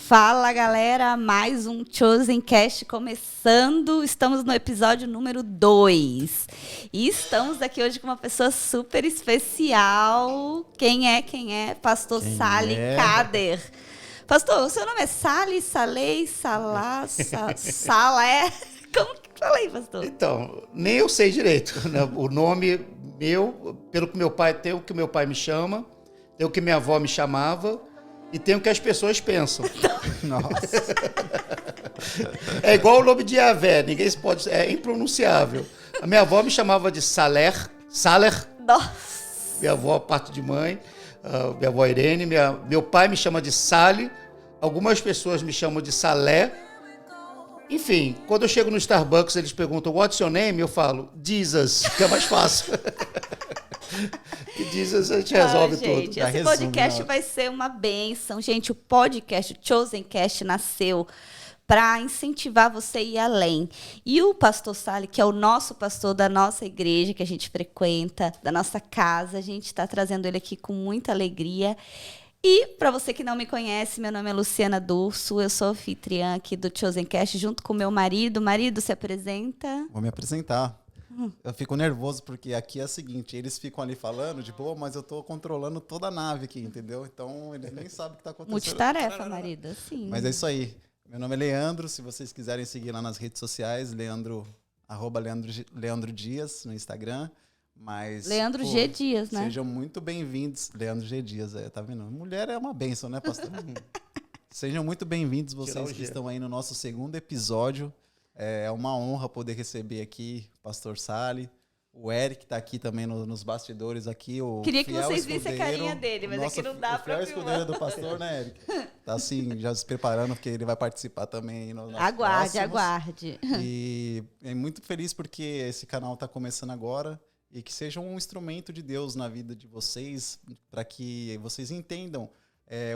Fala, galera, mais um Chosen Cast começando. Estamos no episódio número 2. E estamos aqui hoje com uma pessoa super especial. Quem é? Pastor Sali Kader. Pastor, o seu nome é Sali, Salei, Salá, Sala, é? Como que fala aí, pastor? Então, nem eu sei direito, né? O nome meu, pelo que meu pai tem, o que meu pai me chama, tem o que minha avó me chamava e tem o que as pessoas pensam. Nossa. É igual o nome de Yahvé, ninguém pode, é impronunciável. A minha avó me chamava de Saler. Nossa. Minha avó, parte de mãe, minha avó Irene, meu pai me chama de Sali, algumas pessoas me chamam de Salé. Enfim, quando eu chego no Starbucks, eles perguntam, what's your name? Eu falo, Jesus, que é mais fácil. E Jesus a gente resolve gente, tudo. Esse podcast vai ser uma bênção. Gente, o podcast, o Chosen Cast, nasceu para incentivar você a ir além. E o pastor Sali, que é o nosso pastor da nossa igreja, que a gente frequenta, da nossa casa, a gente está trazendo ele aqui com muita alegria. E, para você que não me conhece, meu nome é Luciana Durso, eu sou anfitriã aqui do Chosen Cast, junto com meu marido. Marido, se apresenta. Vou me apresentar. Eu fico nervoso porque aqui é o seguinte, eles ficam ali falando de boa, mas eu tô controlando toda a nave aqui, entendeu? Então, eles nem sabem o que tá acontecendo. Multitarefa, marido, sim. Mas é isso aí. Meu nome é Leandro, se vocês quiserem seguir lá nas redes sociais, Leandro Dias no Instagram. Mas, Leandro G. Dias, né? Sejam muito bem-vindos. Leandro G. Dias, tá vendo? Mulher é uma bênção, né, pastor? Sejam muito bem-vindos vocês que estão aí no nosso segundo episódio. É uma honra poder receber aqui o pastor Sali. O Eric está aqui também nos bastidores aqui. Queria que vocês vissem a carinha dele, mas aqui não dá para filmar. O fiel escudeiro do pastor, né, Eric? Tá assim, já se preparando, porque ele vai participar também. Aguarde. E é muito feliz porque esse canal está começando agora. E que seja um instrumento de Deus na vida de vocês, para que vocês entendam.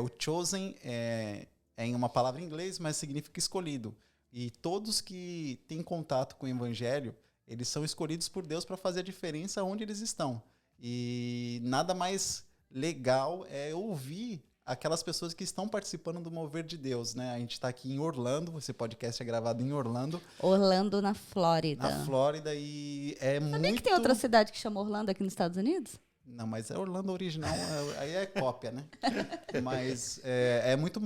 O chosen é em uma palavra em inglês, mas significa escolhido. E todos que têm contato com o evangelho, eles são escolhidos por Deus para fazer a diferença onde eles estão. E nada mais legal é ouvir aquelas pessoas que estão participando do mover de Deus, né? A gente está aqui em Orlando, esse podcast é gravado em Orlando. Orlando, na Flórida. Na Flórida, e Sabia que tem outra cidade que chama Orlando aqui nos Estados Unidos? Não, mas é Orlando original, aí é cópia, né? Mas é muito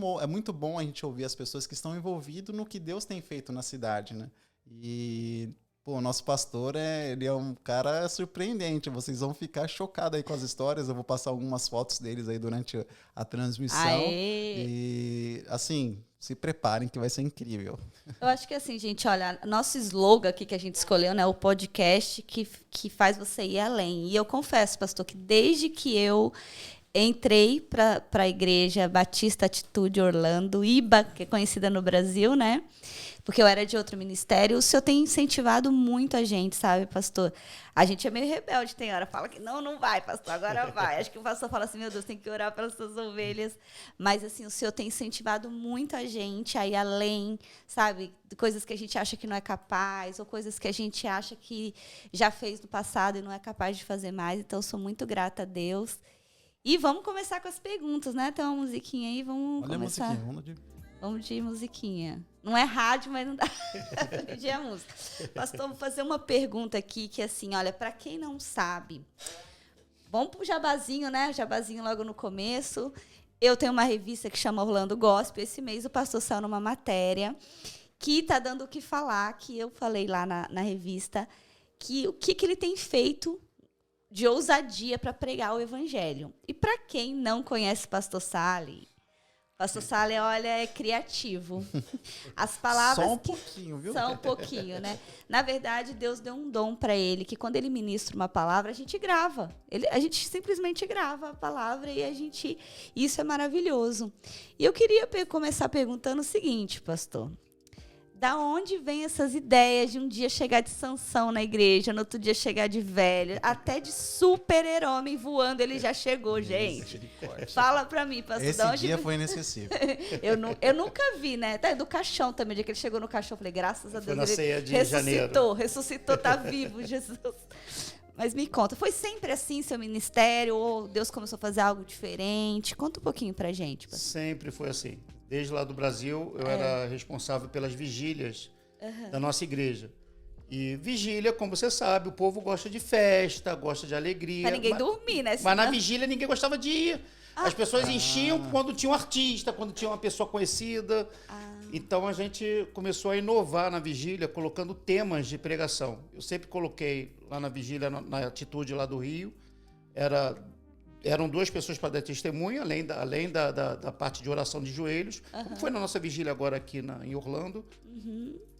bom a gente ouvir as pessoas que estão envolvidas no que Deus tem feito na cidade, né? E... Pô, o nosso pastor, ele é um cara surpreendente. Vocês vão ficar chocados aí com as histórias. Eu vou passar algumas fotos deles aí durante a transmissão. Aê. E, assim, se preparem que vai ser incrível. Eu acho que assim, gente, olha, nosso slogan aqui que a gente escolheu, né, o podcast que faz você ir além. E eu confesso, pastor, que desde que eu entrei para a Igreja Batista Atitude Orlando, IBA, que é conhecida no Brasil, né? Porque eu era de outro ministério, o senhor tem incentivado muito a gente, sabe, pastor? A gente é meio rebelde, tem hora, fala que não vai, pastor, agora vai. Acho que o pastor fala assim, meu Deus, tem que orar pelas suas ovelhas. Mas, assim, o senhor tem incentivado muito a gente a ir além, sabe? De coisas que a gente acha que não é capaz, ou coisas que a gente acha que já fez no passado e não é capaz de fazer mais. Então, eu sou muito grata a Deus. E vamos começar com as perguntas, né? Tem uma musiquinha aí, vamos começar. Vamos de musiquinha. Não é rádio, mas não dá para pedir a música. Pastor, vou fazer uma pergunta aqui que, assim, olha, para quem não sabe, vamos pro jabazinho, né? Jabazinho logo no começo. Eu tenho uma revista que chama Orlando Gospel. Esse mês o pastor saiu numa matéria que está dando o que falar, que eu falei lá na revista, que o que ele tem feito de ousadia para pregar o evangelho. E para quem não conhece pastor Sali, pastor Sali, olha, é criativo. As palavras... Só um pouquinho, viu? Só um pouquinho, né? Na verdade, Deus deu um dom para ele, que quando ele ministra uma palavra, a gente grava. A gente simplesmente grava a palavra e isso é maravilhoso. E eu queria começar perguntando o seguinte, pastor. Da onde vem essas ideias de um dia chegar de Sansão na igreja, no outro dia chegar de velho, até de super-herói voando, ele já chegou, gente. Fala pra mim, pastor. Esse dia foi inesquecível. eu nunca vi, né? Até do caixão também, o dia que ele chegou no caixão, eu falei, graças a Deus, na ceia de ressuscitou, tá vivo, Jesus. Mas me conta, foi sempre assim seu ministério ou Deus começou a fazer algo diferente? Conta um pouquinho pra gente, pastor. Sempre foi assim. Desde lá do Brasil, eu era responsável pelas vigílias da nossa igreja. E vigília, como você sabe, o povo gosta de festa, gosta de alegria. Pra ninguém dormir, né? Mas na vigília ninguém gostava de ir. As pessoas enchiam quando tinha um artista, quando tinha uma pessoa conhecida. Então a gente começou a inovar na vigília, colocando temas de pregação. Eu sempre coloquei lá na vigília, na Atitude lá do Rio, eram 2 pessoas para dar testemunho, além da parte de oração de joelhos, como foi na nossa vigília agora aqui em Orlando.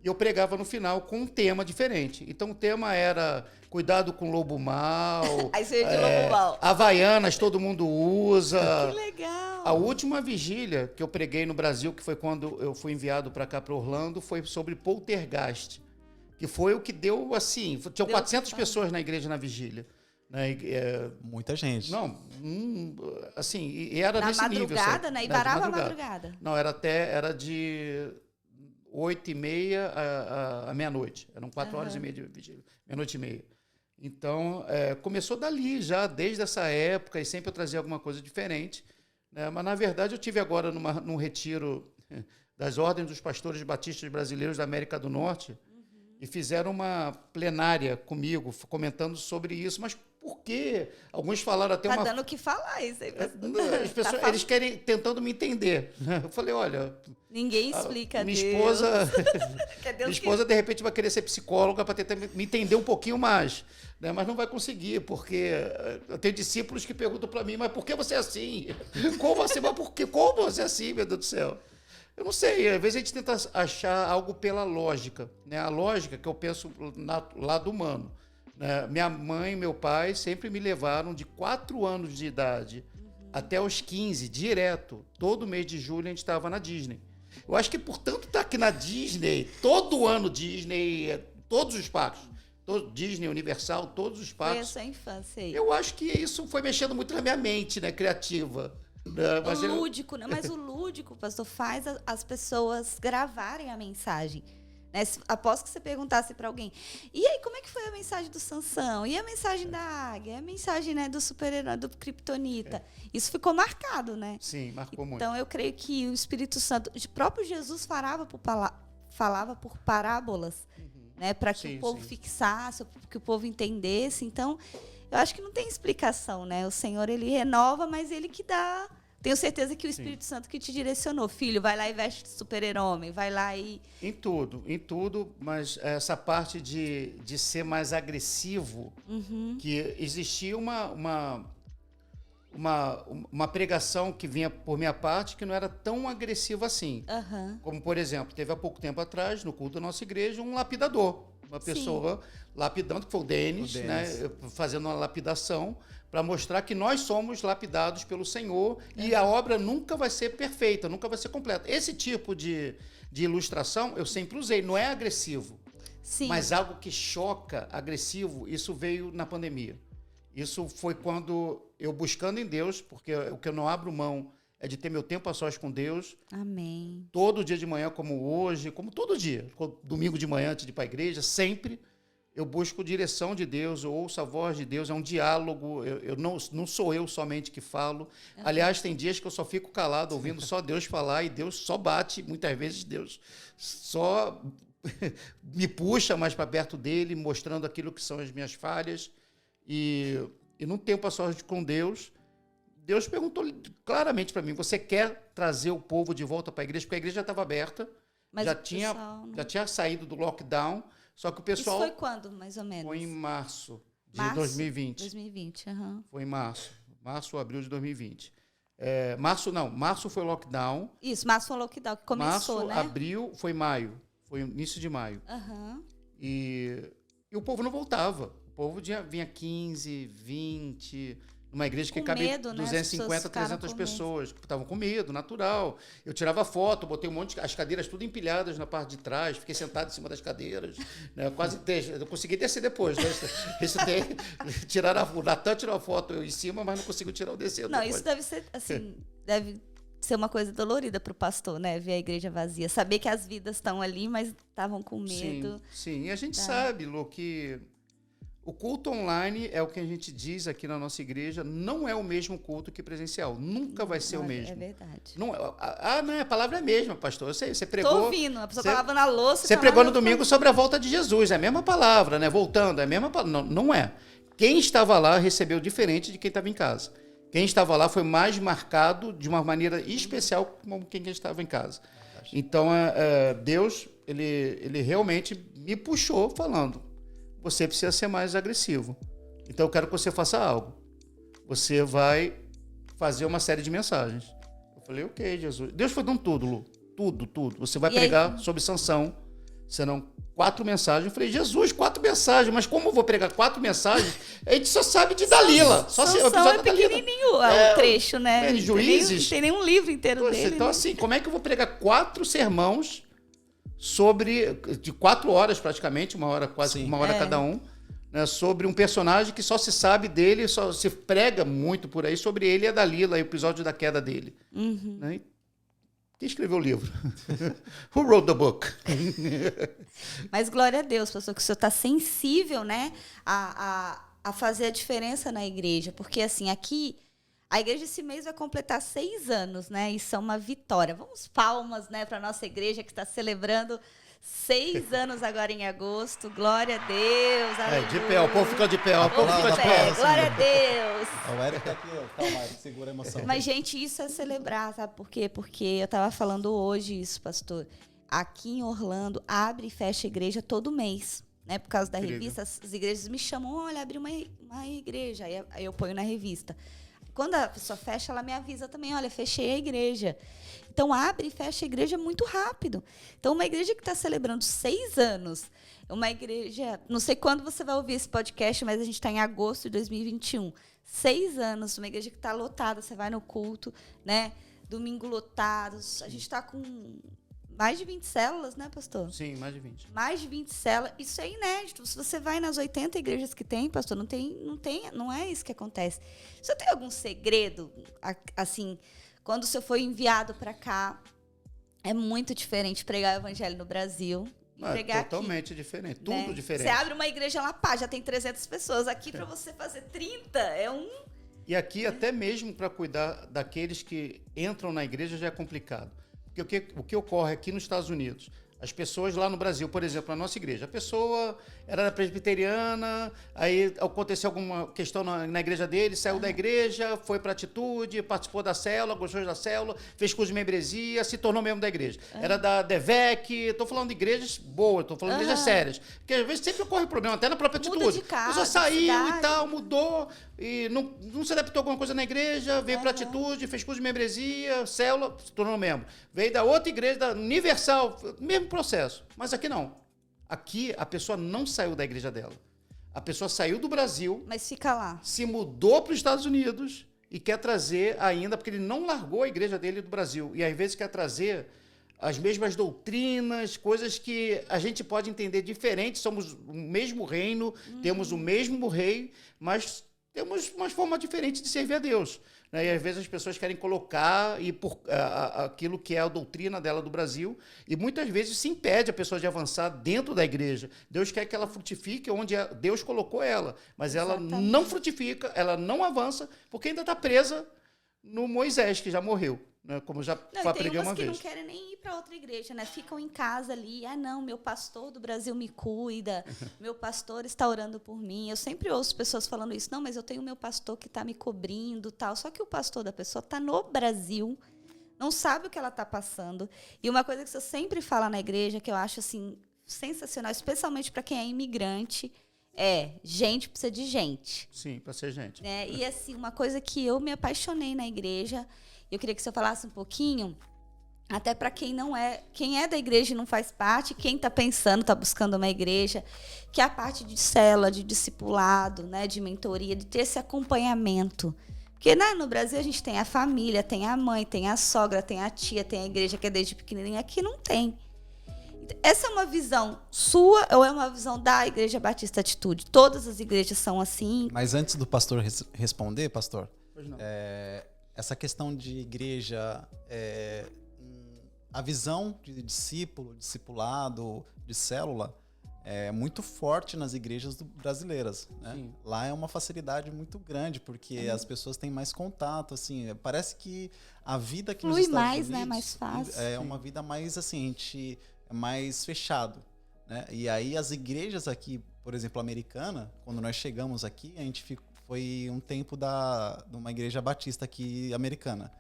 E eu pregava no final com um tema diferente. Então o tema era cuidado com o lobo mau. Aí você de lobo mau. Havaianas todo mundo usa. Que legal. A última vigília que eu preguei no Brasil, que foi quando eu fui enviado para cá, para Orlando, foi sobre poltergeist. Que foi o que deu, assim, tinham 400 pessoas na igreja na vigília. Né? Muita gente. Não, assim, e era na nesse nível. Na madrugada, né? E varava a madrugada. Não, era de 8h30 à meia-noite. Eram 4 horas e meia de vigília. Meia-noite e meia. Então, começou dali já, desde essa época, e sempre eu trazia alguma coisa diferente. Né? Mas, na verdade, eu tive agora num retiro das Ordens dos Pastores Batistas Brasileiros da América do Norte, e fizeram uma plenária comigo, comentando sobre isso. Mas por quê? Alguns falaram até tá dando o que falar isso aí. As pessoas, eles querem tentando me entender. Eu falei, olha... Ninguém explica minha Deus. esposa, Deus minha esposa, de repente, vai querer ser psicóloga para tentar me entender um pouquinho mais. Né? Mas não vai conseguir, porque eu tenho discípulos que perguntam para mim, mas por que você é assim? Como assim? Mas por quê? Como você é assim, meu Deus do céu? Eu não sei, às vezes a gente tenta achar algo pela lógica. Né? A lógica que eu penso no lado humano. Né? Minha mãe e meu pai sempre me levaram de 4 anos de idade até os 15, direto. Todo mês de julho a gente estava na Disney. Eu acho que, portanto, estar aqui na Disney, todo ano Disney, todos os parques, Disney, Universal, todos os parques. Foi a sua infância aí. Eu acho que isso foi mexendo muito na minha mente, né, criativa. Mas o lúdico, né? Mas o lúdico, pastor, faz as pessoas gravarem a mensagem. Né? Após que você perguntasse para alguém, e aí, como é que foi a mensagem do Sansão? E a mensagem da águia? E a mensagem, né, do super-herói, do Kryptonita? Isso ficou marcado, né? Sim, marcou muito. Então, eu creio que o Espírito Santo, o próprio Jesus falava por parábolas, né? Para que o povo fixasse, para que o povo entendesse. Então, eu acho que não tem explicação, né? O Senhor, ele renova, mas ele que dá... Tenho certeza que o Espírito Santo que te direcionou. Filho, vai lá e veste de super-herói, vai lá e... Em tudo, mas essa parte de ser mais agressivo, que existia uma pregação que vinha por minha parte que não era tão agressiva assim. Como, por exemplo, teve há pouco tempo atrás, no culto da nossa igreja, um lapidador. Uma pessoa lapidando, que foi o Denis, né, fazendo uma lapidação para mostrar que nós somos lapidados pelo Senhor e a obra nunca vai ser perfeita, nunca vai ser completa. Esse tipo de ilustração eu sempre usei, não é agressivo, mas algo que choca, agressivo, isso veio na pandemia. Isso foi quando eu buscando em Deus, porque o que eu não abro mão é de ter meu tempo a sós com Deus. Amém. Todo dia de manhã, como hoje, como todo dia. Domingo de manhã, antes de ir para a igreja, sempre eu busco direção de Deus, eu ouço a voz de Deus, é um diálogo, eu não sou eu somente que falo. Aliás, tem dias que eu só fico calado, ouvindo só Deus falar, e Deus só bate, muitas vezes Deus só me puxa mais para perto dele, mostrando aquilo que são as minhas falhas. E num tempo a sós com Deus, Deus perguntou claramente para mim, você quer trazer o povo de volta para a igreja? Porque a igreja já estava aberta, mas já tinha saído do lockdown, só que o pessoal... Isso foi quando, mais ou menos? Foi em março de 2020. 2020, Foi em março ou abril de 2020. Março foi o lockdown. Isso, março foi o lockdown, que começou, né? Abril foi maio, foi início de maio. E o povo não voltava. O povo vinha 15, 20... Uma igreja que cabe 250, 300 pessoas, que estavam com medo, natural. Eu tirava foto, botei as cadeiras tudo empilhadas na parte de trás, fiquei sentado em cima das cadeiras, né? Eu consegui descer depois. Né? O Natan tirou a foto em cima, mas não conseguiu tirar o descer. Não, depois. Isso deve ser, assim, deve ser uma coisa dolorida para o pastor, né? Ver a igreja vazia. Saber que as vidas estão ali, mas estavam com medo. Sim. E a gente sabe, Lu, que O culto online é o que a gente diz aqui na nossa igreja, não é o mesmo culto que presencial. Nunca vai ser o mesmo. É verdade. Não, não, a palavra é a mesma, pastor. Eu sei, você pregou. Tô ouvindo, a pessoa tá lavando a louça. Você pregou no domingo sobre a volta de Jesus, é a mesma palavra, né? Voltando, é a mesma palavra. Não, não é. Quem estava lá recebeu diferente de quem estava em casa. Quem estava lá foi mais marcado de uma maneira especial como quem estava em casa. Então, Deus, ele realmente me puxou falando, você precisa ser mais agressivo. Então, eu quero que você faça algo. Você vai fazer uma série de mensagens. Eu falei, ok, Jesus. Deus foi dando tudo, Lu. Tudo. Você vai pregar sobre Sansão. Serão 4 mensagens. Eu falei, Jesus, 4 mensagens. Mas como eu vou pregar 4 mensagens? A gente só sabe de Dalila. Sansão é pequenininho o trecho, né? Juízes. Não tem nenhum livro inteiro dele. Então, assim, como é que eu vou pregar 4 sermões de 4 horas praticamente, uma hora cada um, né, sobre um personagem que só se sabe dele, só se prega muito por aí sobre ele e a Dalila, o episódio da queda dele. Uhum. Né? Quem escreveu o livro? Who wrote the book? Mas glória a Deus, pastor, que o senhor está sensível, né, a fazer a diferença na igreja. Porque, assim, aqui, a igreja esse mês vai completar 6 anos, né? Isso é uma vitória. Vamos palmas, né, para a nossa igreja que está celebrando 6 anos agora em agosto. Glória a Deus. De pé, o povo fica de pé. O povo fica de pé. Glória a Deus. O Eric tá aqui, calma, segura a emoção. Mas, gente, isso é celebrar, sabe por quê? Porque eu estava falando hoje isso, pastor. Aqui em Orlando, abre e fecha igreja todo mês. Né? Por causa da revista, as igrejas me chamam, olha, abri uma igreja. Aí eu ponho na revista. Quando a pessoa fecha, ela me avisa também, olha, fechei a igreja. Então, abre e fecha a igreja muito rápido. Então, uma igreja que está celebrando 6 anos, uma igreja... Não sei quando você vai ouvir esse podcast, mas a gente está em agosto de 2021. 6 anos, uma igreja que está lotada, você vai no culto, né? Domingo lotados. A gente está com mais de 20 células, né, pastor? Sim, mais de 20. Mais de 20 células. Isso é inédito. Se você vai nas 80 igrejas que tem, pastor, não é isso que acontece. Você tem algum segredo, assim, quando o senhor foi enviado para cá, é muito diferente pregar o evangelho no Brasil e pregar totalmente aqui, diferente, né? tudo diferente. Você abre uma igreja lá, pá, já tem 300 pessoas. Aqui, para você fazer 30, é um... E aqui, até mesmo para cuidar daqueles que entram na igreja, já é complicado. Porque o que ocorre aqui nos Estados Unidos? As pessoas lá no Brasil, por exemplo, a nossa igreja, a pessoa era presbiteriana, aí aconteceu alguma questão na igreja dele, saiu da igreja, foi para Atitude, participou da célula, gostou da célula, fez curso de membresia, se tornou membro da igreja. Era da DEVEC, estou falando de igrejas boas, estou falando de igrejas sérias. Porque às vezes sempre ocorre problema, até na própria Atitude. A pessoa saiu e tal, mudou, e não se adaptou a alguma coisa na igreja, veio para Atitude, fez curso de membresia, célula, se tornou membro. Veio da outra igreja, da Universal, mesmo processo. Mas aqui não. Aqui a pessoa não saiu da igreja dela. A pessoa saiu do Brasil, mas fica lá. Se mudou para os Estados Unidos e quer trazer ainda, porque ele não largou a igreja dele do Brasil. E às vezes quer trazer as mesmas doutrinas, coisas que a gente pode entender diferente. Somos o mesmo reino, temos o mesmo rei, mas temos uma forma diferente de servir a Deus. E às vezes as pessoas querem colocar aquilo que é a doutrina dela do Brasil e muitas vezes se impede a pessoa de avançar dentro da igreja. Deus quer que ela frutifique onde Deus colocou ela, mas ela não frutifica, ela não avança porque ainda está presa no Moisés, que já morreu. Né? Como já preguei uma vez. Tem umas que não querem nem ir para outra igreja, né? Ficam em casa ali. Não, meu pastor do Brasil me cuida, meu pastor está orando por mim. Eu sempre ouço pessoas falando isso. Não, mas eu tenho meu pastor que está me cobrindo, tal. Só que o pastor da pessoa está no Brasil, não sabe o que ela está passando. E uma coisa que você sempre fala na igreja, que eu acho assim sensacional, especialmente para quem é imigrante, gente precisa de gente. Sim, para ser gente. Né? E assim, uma coisa que eu me apaixonei na igreja, eu queria que você falasse um pouquinho, até para quem é da igreja e não faz parte, quem está pensando, está buscando uma igreja, que é a parte de célula, de discipulado, né, de mentoria, de ter esse acompanhamento. Porque no Brasil a gente tem a família, tem a mãe, tem a sogra, tem a tia, tem a igreja que é desde pequenininha, aqui não tem. Essa é uma visão sua ou é uma visão da Igreja Batista Atitude? Todas as igrejas são assim? Mas antes do pastor responder, pastor, Pois não. Essa questão de igreja, a visão de discípulo, discipulado, de célula, é muito forte nas igrejas brasileiras, né? Sim. Lá é uma facilidade muito grande, porque as pessoas têm mais contato, assim, parece que a vida aqui nos Flui Estados mais, Unidos né? Mais fácil. é uma vida mais, assim, a gente é mais fechado, né? E aí as igrejas aqui, por exemplo, americana, quando nós chegamos aqui, a gente foi um tempo de uma igreja batista aqui americana.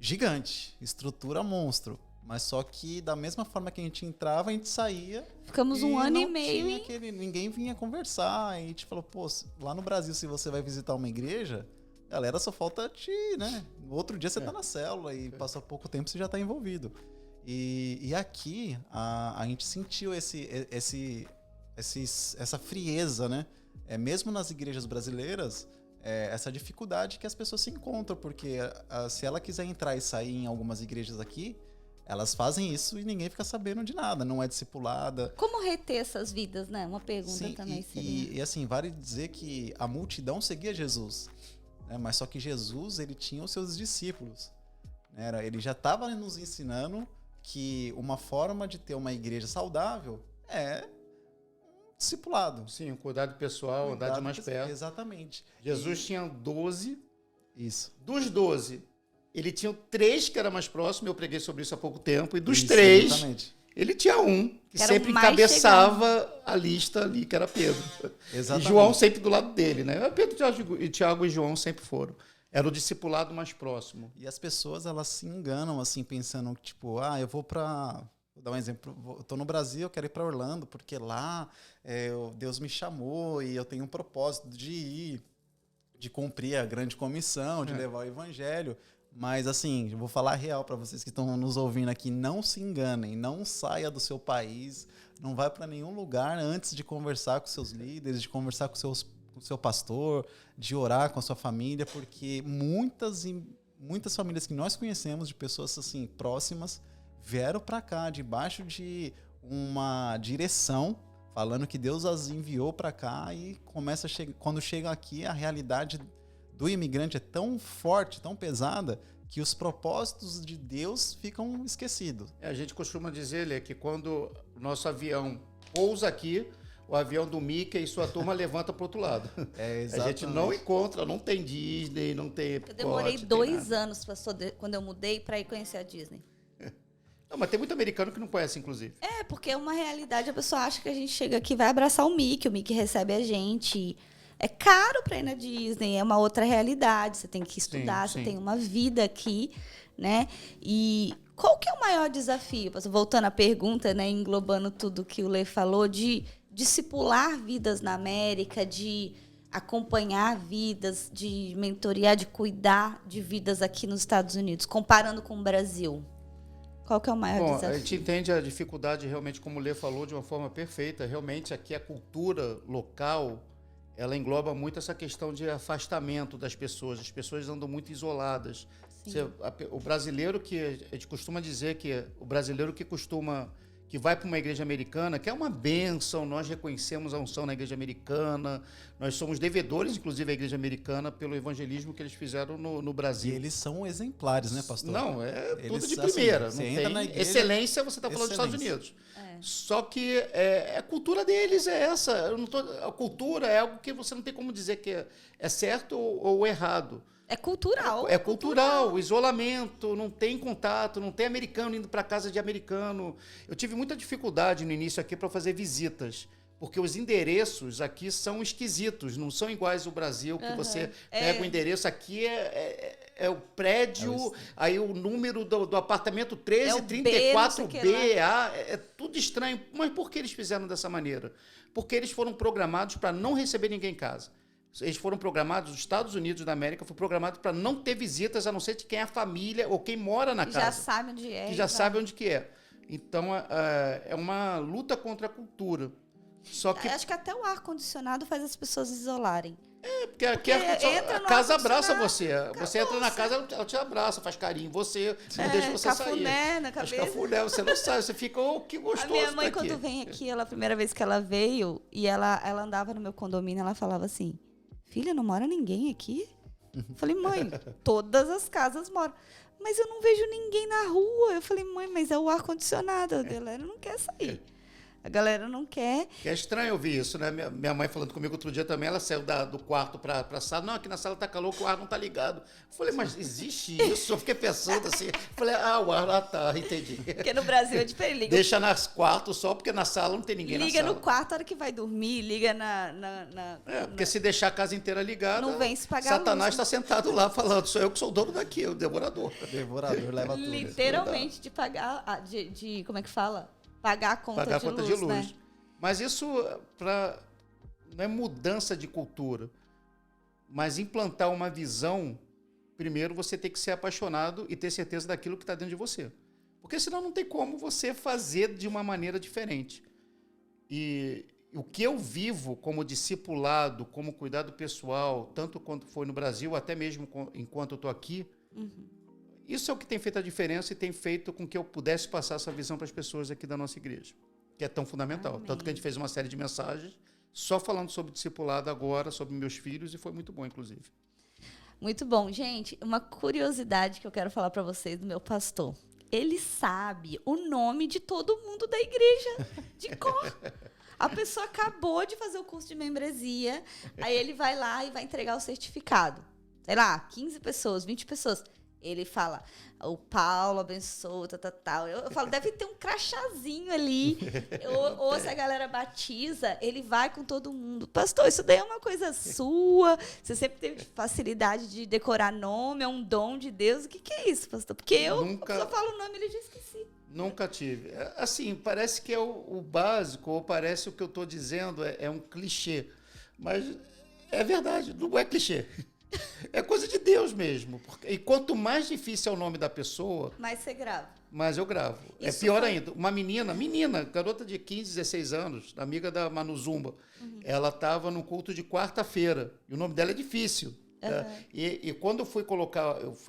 Gigante, estrutura monstro. Mas só que da mesma forma que a gente entrava, a gente saía. Ficamos um ano e meio, tinha hein? ninguém vinha conversar. E a gente falou, pô, lá no Brasil, se você vai visitar uma igreja, galera, só falta te, né? No outro dia você tá na célula e passa pouco tempo você já tá envolvido. E aqui a gente sentiu essa frieza, né? Mesmo nas igrejas brasileiras, essa dificuldade que as pessoas se encontram, porque se ela quiser entrar e sair em algumas igrejas aqui, elas fazem isso e ninguém fica sabendo de nada, não é discipulada. Como reter essas vidas, né? Uma pergunta Sim, também seria. e assim, vale dizer que a multidão seguia Jesus, né? Mas só que Jesus, ele tinha os seus discípulos, né? Ele já estava nos ensinando que uma forma de ter uma igreja saudável é um discipulado. Sim, um cuidado pessoal, andar de mais perto. Exatamente. Jesus tinha 12. Isso. Dos 12, ele tinha 3 que era mais próximo, eu preguei sobre isso há pouco tempo, e dos Isso, 3, exatamente. ele tinha um, que Que era o sempre mais encabeçava a lista ali, que era Pedro. Exatamente. E João sempre do lado dele, né? Pedro, Tiago e João sempre foram. Era o discipulado mais próximo. E as pessoas, elas se enganam, assim, pensando, tipo, eu vou dar um exemplo, eu tô no Brasil, eu quero ir para Orlando, porque lá Deus me chamou e eu tenho um propósito de ir, de cumprir a grande comissão, de levar o evangelho. Mas, assim, eu vou falar real para vocês que estão nos ouvindo aqui, não se enganem, não saia do seu país, não vai para nenhum lugar antes de conversar com seus líderes, de conversar com o seu pastor, de orar com a sua família, porque muitas famílias que nós conhecemos, de pessoas assim próximas, vieram para cá debaixo de uma direção, falando que Deus as enviou para cá, e quando chegam aqui, a realidade do imigrante é tão forte, tão pesada, que os propósitos de Deus ficam esquecidos. A gente costuma dizer, Lê, que quando o nosso avião pousa aqui, o avião do Mickey e sua turma levanta para o outro lado. A gente não encontra, não tem Disney, não tem... Eu demorei 2 anos, pastor, quando eu mudei, para ir conhecer a Disney. Não, mas tem muito americano que não conhece, inclusive. Porque é uma realidade, a pessoa acha que a gente chega aqui e vai abraçar o Mickey recebe a gente. É caro para ir na Disney, é uma outra realidade, você tem que estudar, Sim, você sim. tem uma vida aqui, né? E qual que é o maior desafio? Voltando à pergunta, né, englobando tudo que o Lê falou, de discipular vidas na América, de acompanhar vidas, de mentorear, de cuidar de vidas aqui nos Estados Unidos, comparando com o Brasil. Qual que é o maior desafio? A gente entende a dificuldade, realmente, como o Lê falou, de uma forma perfeita. Realmente, aqui a cultura local, ela engloba muito essa questão de afastamento das pessoas. As pessoas andam muito isoladas. O brasileiro que... A gente costuma dizer que o brasileiro que vai para uma igreja americana, que é uma bênção, nós reconhecemos a unção na igreja americana, nós somos devedores, inclusive, à igreja americana, pelo evangelismo que eles fizeram no Brasil. E eles são exemplares, né, pastor? Não, tudo de assim, primeira. você Não entra tem na igreja, excelência, você está falando dos Estados Unidos. Só que a cultura deles é essa. A cultura é algo que você não tem como dizer que é certo ou errado. É cultural. É cultural, isolamento, não tem contato, não tem americano indo para casa de americano. Eu tive muita dificuldade no início aqui para fazer visitas, porque os endereços aqui são esquisitos, não são iguais ao Brasil, que você pega o endereço aqui, é o prédio, aí o número do apartamento 1334B, é tudo estranho. Mas por que eles fizeram dessa maneira? Porque eles foram programados para não receber ninguém em casa. Eles foram programados, os Estados Unidos da América foi programado para não ter visitas, a não ser de quem é a família ou quem mora na casa. Já sabe onde é. Que já sabe onde que é. Então, é uma luta contra a cultura. Só que... Acho que até o ar-condicionado faz as pessoas isolarem. Porque aqui a casa abraça você. Você entra na casa, ela te abraça, faz carinho. Você não deixa você sair. Cafuné na cabeça. Cafuné, você não sai. Você fica, que gostoso. A minha mãe, quando vem aqui, a primeira vez que ela veio, e ela andava no meu condomínio, ela falava assim, filha, não mora ninguém aqui? Eu falei, mãe, todas as casas moram. Mas eu não vejo ninguém na rua. Eu falei, mãe, mas é o ar-condicionado dela, ela não quer sair. A galera não quer. É estranho ouvir isso, né? Minha mãe falando comigo outro dia também, ela saiu do quarto para a sala. Não, aqui na sala tá calor, o ar não tá ligado. Eu falei, mas existe isso? Eu fiquei pensando assim. Falei, o ar tá, entendi. Porque no Brasil é diferente. Deixa nas quartos só, porque na sala não tem ninguém na sala. Liga no quarto a hora que vai dormir, liga porque se deixar a casa inteira ligada, não vem se pagar Satanás está sentado lá falando, sou eu que sou o dono daqui, o devorador. O devorador leva tudo. Literalmente de pagar, como é que fala? Pagar a conta de luz, né? Mas isso não é mudança de cultura, mas implantar uma visão. Primeiro você tem que ser apaixonado e ter certeza daquilo que está dentro de você. Porque senão não tem como você fazer de uma maneira diferente. E o que eu vivo como discipulado, como cuidado pessoal, tanto quanto foi no Brasil, até mesmo enquanto eu estou aqui, isso é o que tem feito a diferença e tem feito com que eu pudesse passar essa visão para as pessoas aqui da nossa igreja, que é tão fundamental. Amém. Tanto que a gente fez uma série de mensagens só falando sobre discipulado agora, sobre meus filhos, e foi muito bom, inclusive. Muito bom. Gente, uma curiosidade que eu quero falar para vocês do meu pastor. Ele sabe o nome de todo mundo da igreja, de cor. A pessoa acabou de fazer o curso de membresia, aí ele vai lá e vai entregar o certificado. Sei lá, 15 pessoas, 20 pessoas. Ele fala, o Paulo abençoa, tal. Eu falo, deve ter um crachazinho ali. Ou se a galera batiza, ele vai com todo mundo. Pastor, isso daí é uma coisa sua? Você sempre teve facilidade de decorar nome, é um dom de Deus? O que é isso, pastor? Porque eu só falo o nome e ele já esqueci. Nunca tive. Assim, parece que é o básico, ou parece o que eu estou dizendo é um clichê. Mas é verdade, não é clichê. É coisa de Deus mesmo. E quanto mais difícil é o nome da pessoa... mais você grava. Mais eu gravo. Isso é pior ainda. Uma menina, garota de 15, 16 anos, amiga da Manu Zumba, ela estava no culto de quarta-feira. E o nome dela é difícil. E quando eu fui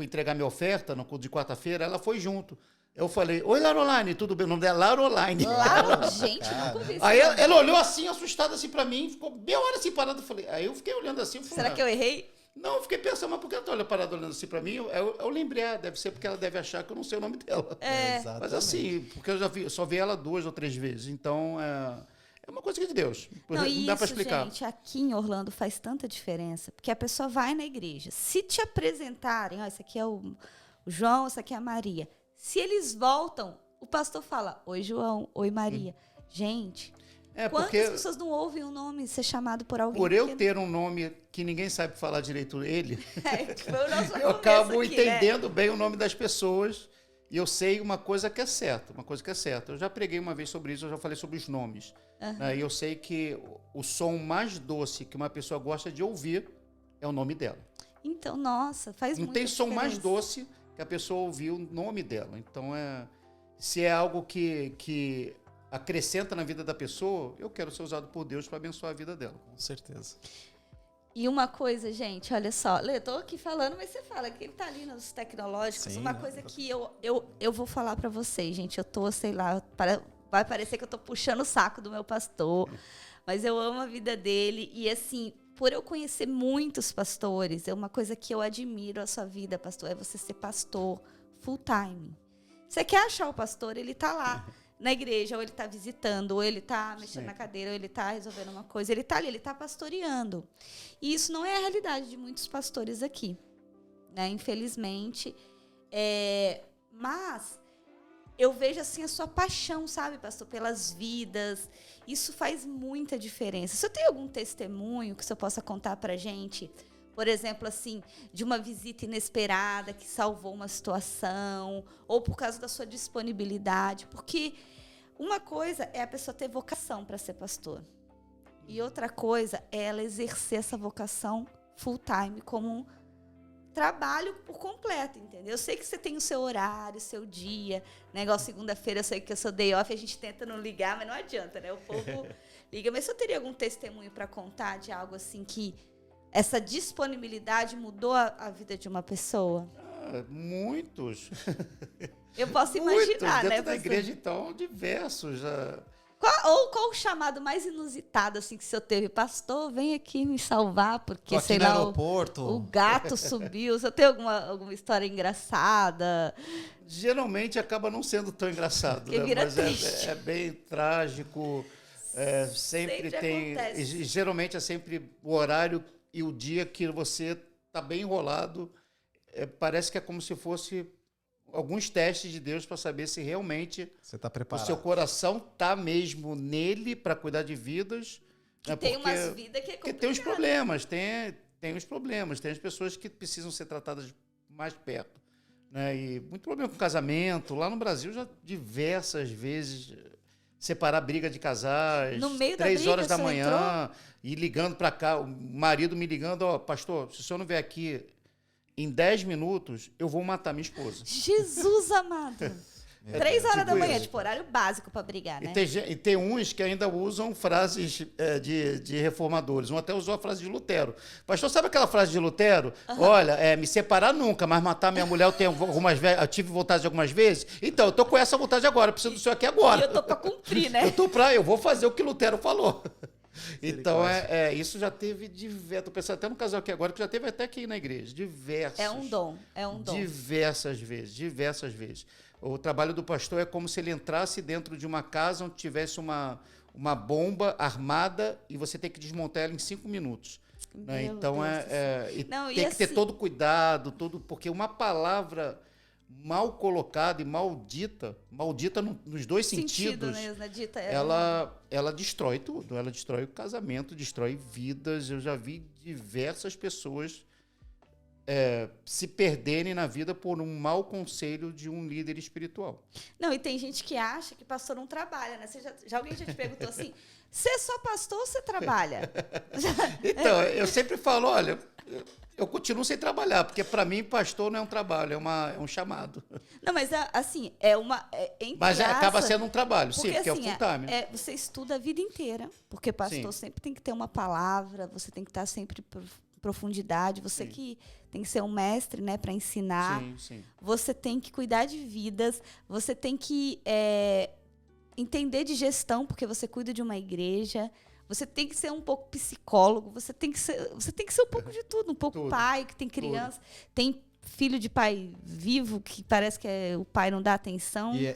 entregar minha oferta no culto de quarta-feira, ela foi junto. Eu falei, oi, Laroline, tudo bem? O nome dela é Laroline. Gente, nunca vi isso. Aí ela olhou assim, assustada assim pra mim, ficou meia hora assim parada. Aí eu fiquei olhando assim. Será que eu errei? Não, eu fiquei pensando, mas por que ela tá parada olhando assim pra mim? Eu lembrei, deve ser porque ela deve achar que eu não sei o nome dela. Mas assim, porque eu só vi ela 2 ou 3 vezes. Então, é uma coisa de Deus. Não dá pra explicar. Gente, aqui em Orlando faz tanta diferença, porque a pessoa vai na igreja. Se te apresentarem, esse aqui é o João, essa aqui é a Maria. Se eles voltam, o pastor fala, oi, João, oi, Maria. Gente... Quantas pessoas não ouvem o nome ser chamado por alguém? Por eu ter um nome que ninguém sabe falar direito ele, foi o nosso eu acabo entendendo bem o nome das pessoas e eu sei uma coisa que é certa. Eu já preguei uma vez sobre isso, eu já falei sobre os nomes. E eu sei que o som mais doce que uma pessoa gosta de ouvir é o nome dela. Então, nossa, faz muito. Não tem som mais doce que a pessoa ouvir o nome dela. Então, se é algo que acrescenta na vida da pessoa, eu quero ser usado por Deus para abençoar a vida dela. Com certeza. E uma coisa, gente, olha só. Lê, eu tô aqui falando, mas você fala que ele tá ali nos tecnológicos. Sim, uma coisa que eu vou falar para vocês, gente. Eu tô, sei lá, vai parecer que eu tô puxando o saco do meu pastor, mas eu amo a vida dele. E assim, por eu conhecer muitos pastores, é uma coisa que eu admiro a sua vida, pastor, é você ser pastor full time. Você quer achar o pastor, ele tá lá. Na igreja, ou ele está visitando, ou ele está mexendo na cadeira, ou ele está resolvendo uma coisa. Ele está ali, ele está pastoreando. E isso não é a realidade de muitos pastores aqui, né? Infelizmente. Mas eu vejo assim a sua paixão, sabe, pastor, pelas vidas. Isso faz muita diferença. Se eu tenho algum testemunho que você possa contar para a gente, por exemplo, assim, de uma visita inesperada que salvou uma situação, ou por causa da sua disponibilidade, porque uma coisa é a pessoa ter vocação para ser pastor, e outra coisa é ela exercer essa vocação full time como um trabalho por completo, entendeu? Eu sei que você tem o seu horário, o seu dia, né? Igual segunda-feira eu sei que eu sou day off, a gente tenta não ligar, mas não adianta, né? O povo liga. Mas se eu teria algum testemunho para contar de algo assim que essa disponibilidade mudou a vida de uma pessoa? Muitos. Eu posso imaginar, muitos. né? Dentro da igreja, então, diversos. Qual o chamado mais inusitado assim que o senhor teve? Pastor, vem aqui me salvar, porque, sei lá, o gato subiu. O senhor tem alguma história engraçada? Geralmente acaba não sendo tão engraçado, né? Mas é bem trágico. Sempre tem. E geralmente é sempre o horário e o dia que você está bem enrolado. Parece que é como se fosse alguns testes de Deus para saber se realmente você está preparado. O seu coração está mesmo nele para cuidar de vidas. Que tem umas vidas que é complicado. Tem os problemas, tem os problemas, tem as pessoas que precisam ser tratadas mais perto. Né? E muito problema com casamento. Lá no Brasil, já diversas vezes, separar briga de casais, no meio 3 da briga, horas da manhã, e ligando para cá, o marido me ligando, pastor, se o senhor não vier aqui em 10 minutos, eu vou matar minha esposa. Jesus amado. 3 horas da manhã, tipo, horário básico para brigar, né? E tem uns que ainda usam frases de reformadores. Um até usou a frase de Lutero. Pastor, sabe aquela frase de Lutero? Olha, me separar nunca, mas matar minha mulher eu tive vontade algumas vezes. Então, eu tô com essa vontade agora, eu preciso do senhor aqui agora. E eu tô para cumprir, né? Eu vou fazer o que Lutero falou. Então, isso já teve diversas. Estou pensando até no casal aqui agora, que já teve até aqui na igreja. Diversas. É um dom. Diversas vezes. O trabalho do pastor é como se ele entrasse dentro de uma casa onde tivesse uma bomba armada e você tem que desmontar ela em 5 minutos. Né? Então, tem que ter todo cuidado, porque uma palavra mal colocada e maldita nos dois sentidos, mesmo, dita, ela destrói tudo. Ela destrói o casamento, destrói vidas. Eu já vi diversas pessoas se perderem na vida por um mau conselho de um líder espiritual. Não, e tem gente que acha que pastor não trabalha, né? Alguém já te perguntou assim, você é só pastor ou você trabalha? Então, eu sempre falo, olha, eu continuo sem trabalhar, porque para mim pastor não é um trabalho, é um chamado. Não, mas assim, mas acaba sendo um trabalho, porque, porque assim, é o full time. Você estuda a vida inteira, porque pastor sempre tem que ter uma palavra, você tem que estar sempre profundidade, você que tem que ser um mestre, né, para ensinar. Sim. Você tem que cuidar de vidas, você tem que entender de gestão, porque você cuida de uma igreja. Você tem que ser um pouco psicólogo, você tem que ser um pouco de tudo, um pouco pai, que tem criança, tem filho de pai vivo, que parece que o pai não dá atenção. E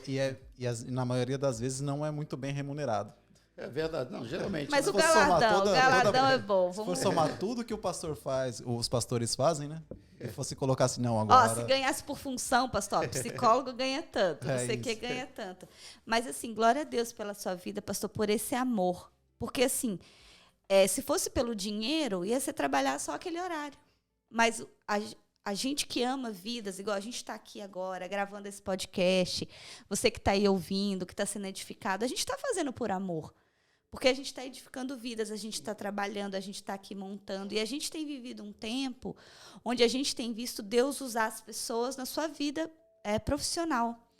na maioria das vezes não é muito bem remunerado. É verdade, não, geralmente. Mas o galadão é bom. Se for somar tudo que o pastor faz, os pastores fazem, né? Se fosse colocar assim, não, agora... se ganhasse por função, pastor, psicólogo ganha tanto, não sei o que ganha tanto. Mas assim, glória a Deus pela sua vida, pastor, por esse amor. Porque assim, se fosse pelo dinheiro, ia ser trabalhar só aquele horário. Mas a gente que ama vidas, igual a gente está aqui agora, gravando esse podcast, você que está aí ouvindo, que está sendo edificado, a gente está fazendo por amor. Porque a gente está edificando vidas, a gente está trabalhando, a gente está aqui montando. E a gente tem vivido um tempo onde a gente tem visto Deus usar as pessoas na sua vida profissional.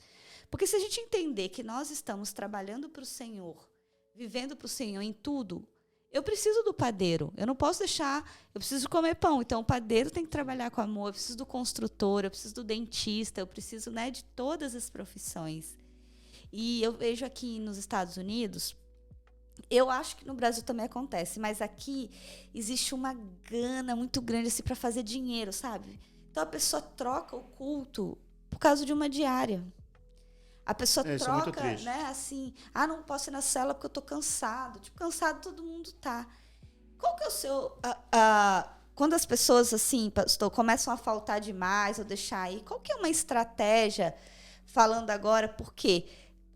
Porque se a gente entender que nós estamos trabalhando para o Senhor, vivendo para o Senhor em tudo, eu preciso do padeiro. Eu não posso deixar... Eu preciso comer pão. Então, o padeiro tem que trabalhar com amor. Eu preciso do construtor, eu preciso do dentista, eu preciso, né, de todas as profissões. E eu vejo aqui nos Estados Unidos... Eu acho que no Brasil também acontece, mas aqui existe uma gana muito grande assim, para fazer dinheiro, sabe? Então a pessoa troca o culto por causa de uma diária. A pessoa troca, né, assim, não posso ir na cela porque eu tô cansado. Tipo, cansado todo mundo tá. Qual que é o seu... quando as pessoas, assim, pastor, começam a faltar demais ou deixar aí, qual que é uma estratégia, falando agora, por quê?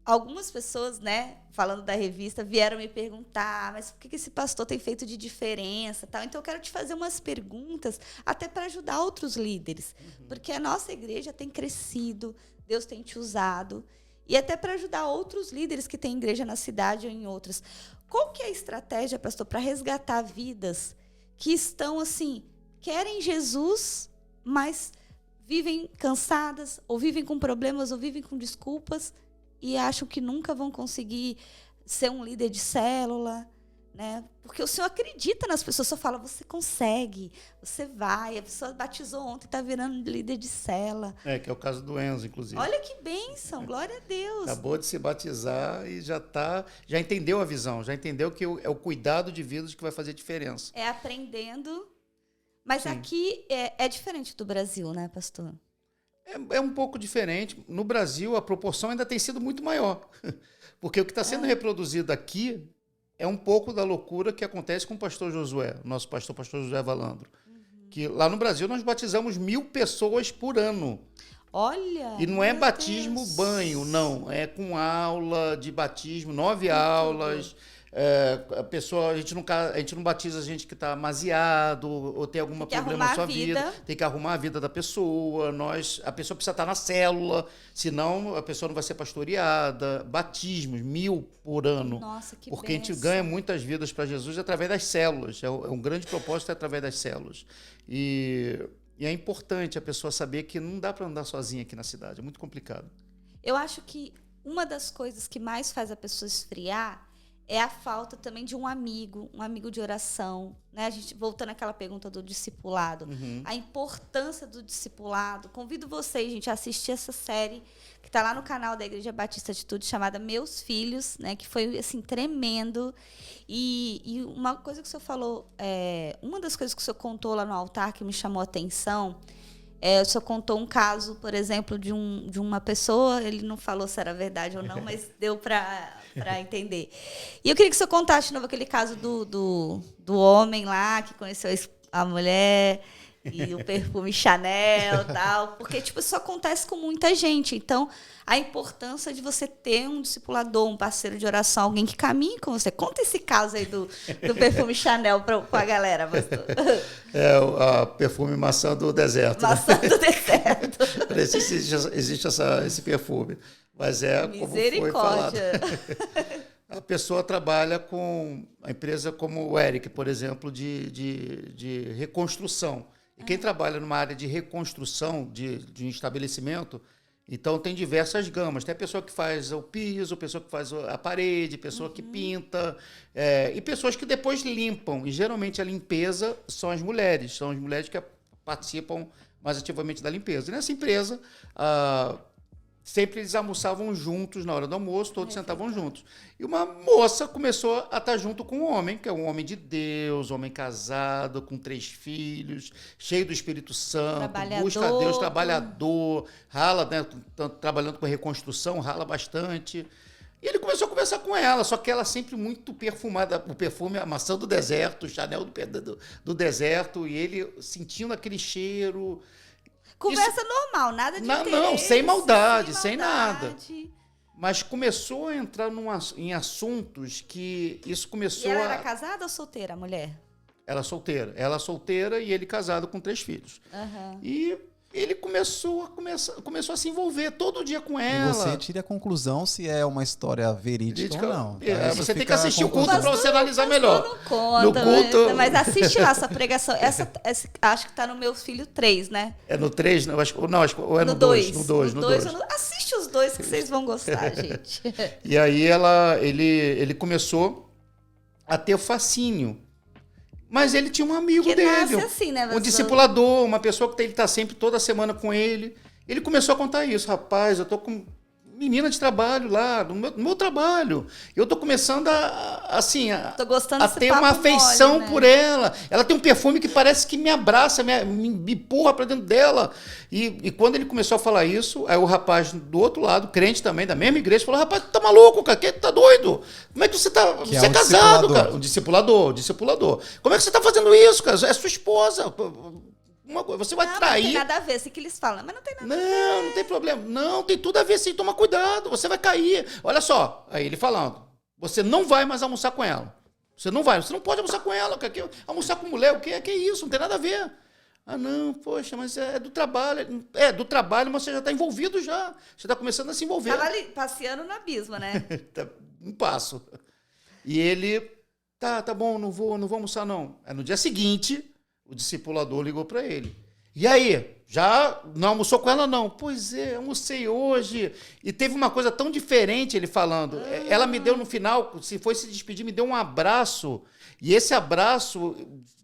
Algumas pessoas, né, falando da revista, vieram me perguntar, mas por que esse pastor tem feito de diferença? Tal? Então, eu quero te fazer umas perguntas, até para ajudar outros líderes. Porque a nossa igreja tem crescido, Deus tem te usado, e até para ajudar outros líderes que têm igreja na cidade ou em outras. Qual que é a estratégia, pastor, para resgatar vidas que estão, assim, querem Jesus, mas vivem cansadas, ou vivem com problemas, ou vivem com desculpas, e acham que nunca vão conseguir ser um líder de célula, né? Porque o Senhor acredita nas pessoas, o Senhor fala, você consegue, você vai. A pessoa batizou ontem, está virando líder de cela. Que é o caso do Enzo, inclusive. Olha que bênção, glória a Deus. Acabou de se batizar e já entendeu a visão, já entendeu que é o cuidado de vidas que vai fazer diferença. É aprendendo. Mas Sim. aqui é diferente do Brasil, né, pastor? É um pouco diferente. No Brasil, a proporção ainda tem sido muito maior. Porque o que está sendo reproduzido aqui é um pouco da loucura que acontece com o pastor Josué, nosso pastor Josué Valandro. Que lá no Brasil nós batizamos 1.000 pessoas por ano. Olha! E não é meu batismo Deus. banho, não. É com aula de batismo, 9 aulas. A gente não batiza gente que está maziado ou tem algum problema na sua vida. Tem que arrumar a vida da pessoa. A pessoa precisa estar na célula, senão a pessoa não vai ser pastoreada. Batismos, 1.000 por ano. Nossa, que porque bênção. A gente ganha muitas vidas para Jesus através das células. É um grande propósito através das células. E é importante a pessoa saber que não dá para andar sozinha aqui na cidade. É muito complicado. Eu acho que uma das coisas que mais faz a pessoa esfriar é a falta também de um amigo de oração, né? A gente voltando àquela pergunta do discipulado, a importância do discipulado. Convido vocês, gente, a assistir essa série que está lá no canal da Igreja Batista Atitude, chamada Meus Filhos, né? Que foi assim tremendo. E uma coisa que o senhor falou, uma das coisas que o senhor contou lá no altar que me chamou a atenção. O senhor contou um caso, por exemplo, de uma pessoa, ele não falou se era verdade ou não, mas deu para entender. E eu queria que o senhor contasse de novo aquele caso do homem lá que conheceu a mulher e o perfume Chanel e tal, porque tipo, isso acontece com muita gente. Então, a importância de você ter um discipulador, um parceiro de oração, alguém que caminhe com você. Conta esse caso aí do perfume Chanel com a galera, pastor. A perfume maçã do deserto. Maçã do deserto. Não sei se existe esse perfume, mas como foi falado. A pessoa trabalha com a empresa como o Eric, por exemplo, de reconstrução. E quem trabalha numa área de reconstrução de um estabelecimento, então tem diversas gamas. Tem a pessoa que faz o piso, pessoa que faz a parede, pessoa que pinta, e pessoas que depois limpam. E geralmente a limpeza são as mulheres que participam mais ativamente da limpeza. E nessa empresa, sempre eles almoçavam juntos na hora do almoço, todos sentavam juntos. E uma moça começou a estar junto com um homem, que é um homem de Deus, um homem casado, com 3 filhos, cheio do Espírito Santo, busca a Deus, trabalhador, rala, né, trabalhando com reconstrução, rala bastante. E ele começou a conversar com ela, só que ela sempre muito perfumada, o perfume, a maçã do deserto, o Chanel do deserto, e ele sentindo aquele cheiro. Conversa normal, nada de interesse. Não, sem maldade, sem nada. Mas começou a entrar em assuntos que isso começou E ela era casada ou solteira, a mulher? Ela solteira e ele casado com 3 filhos. E ele começou a se envolver todo dia com ela. E você tira a conclusão se é uma história verídica ou não. Tá? Você tem que assistir o culto para você analisar melhor. Não conta, no culto... mas assiste lá essa pregação. Essa acho que está no Meu Filho 3, né? É no 3? Não, acho que é no 2. No 2. Assiste os 2 que vocês vão gostar, gente. E aí ele começou a ter fascínio. Mas ele tinha um amigo que dele, nasce assim, né, um discipulador, uma pessoa que ele está sempre toda semana com ele. Ele começou a contar isso. Rapaz, eu estou com menina de trabalho lá, no meu trabalho. Eu estou começando a ter uma afeição mole, né? Por ela. Ela tem um perfume que parece que me abraça, me empurra para dentro dela. E quando ele começou a falar isso, aí o rapaz do outro lado, crente também, da mesma igreja, falou: rapaz, tu tá maluco, cara? Tu tá doido? Como é que você tá... Você é casado, cara. O discipulador. Como é que você tá fazendo isso, cara? É sua esposa. Você vai trair... Não tem nada a ver, assim que eles falam, mas não tem nada a ver. Não tem problema. Não, tem tudo a ver, sim. Toma cuidado, você vai cair. Olha só, aí ele falando, você não vai mais almoçar com ela. Você não pode almoçar com ela. Almoçar com mulher, o que é isso? Não tem nada a ver. Não, poxa, mas é do trabalho. É do trabalho, mas você já está envolvido já. Você está começando a se envolver. Estava ali, passeando no abismo, né? Um passo. E ele, tá bom, não vou almoçar não. Aí no dia seguinte... O discipulador ligou para ele. E aí? Já não almoçou com ela, não? Pois é, almocei hoje. E teve uma coisa tão diferente ele falando. Ela me deu no final, se foi se despedir, me deu um abraço. E esse abraço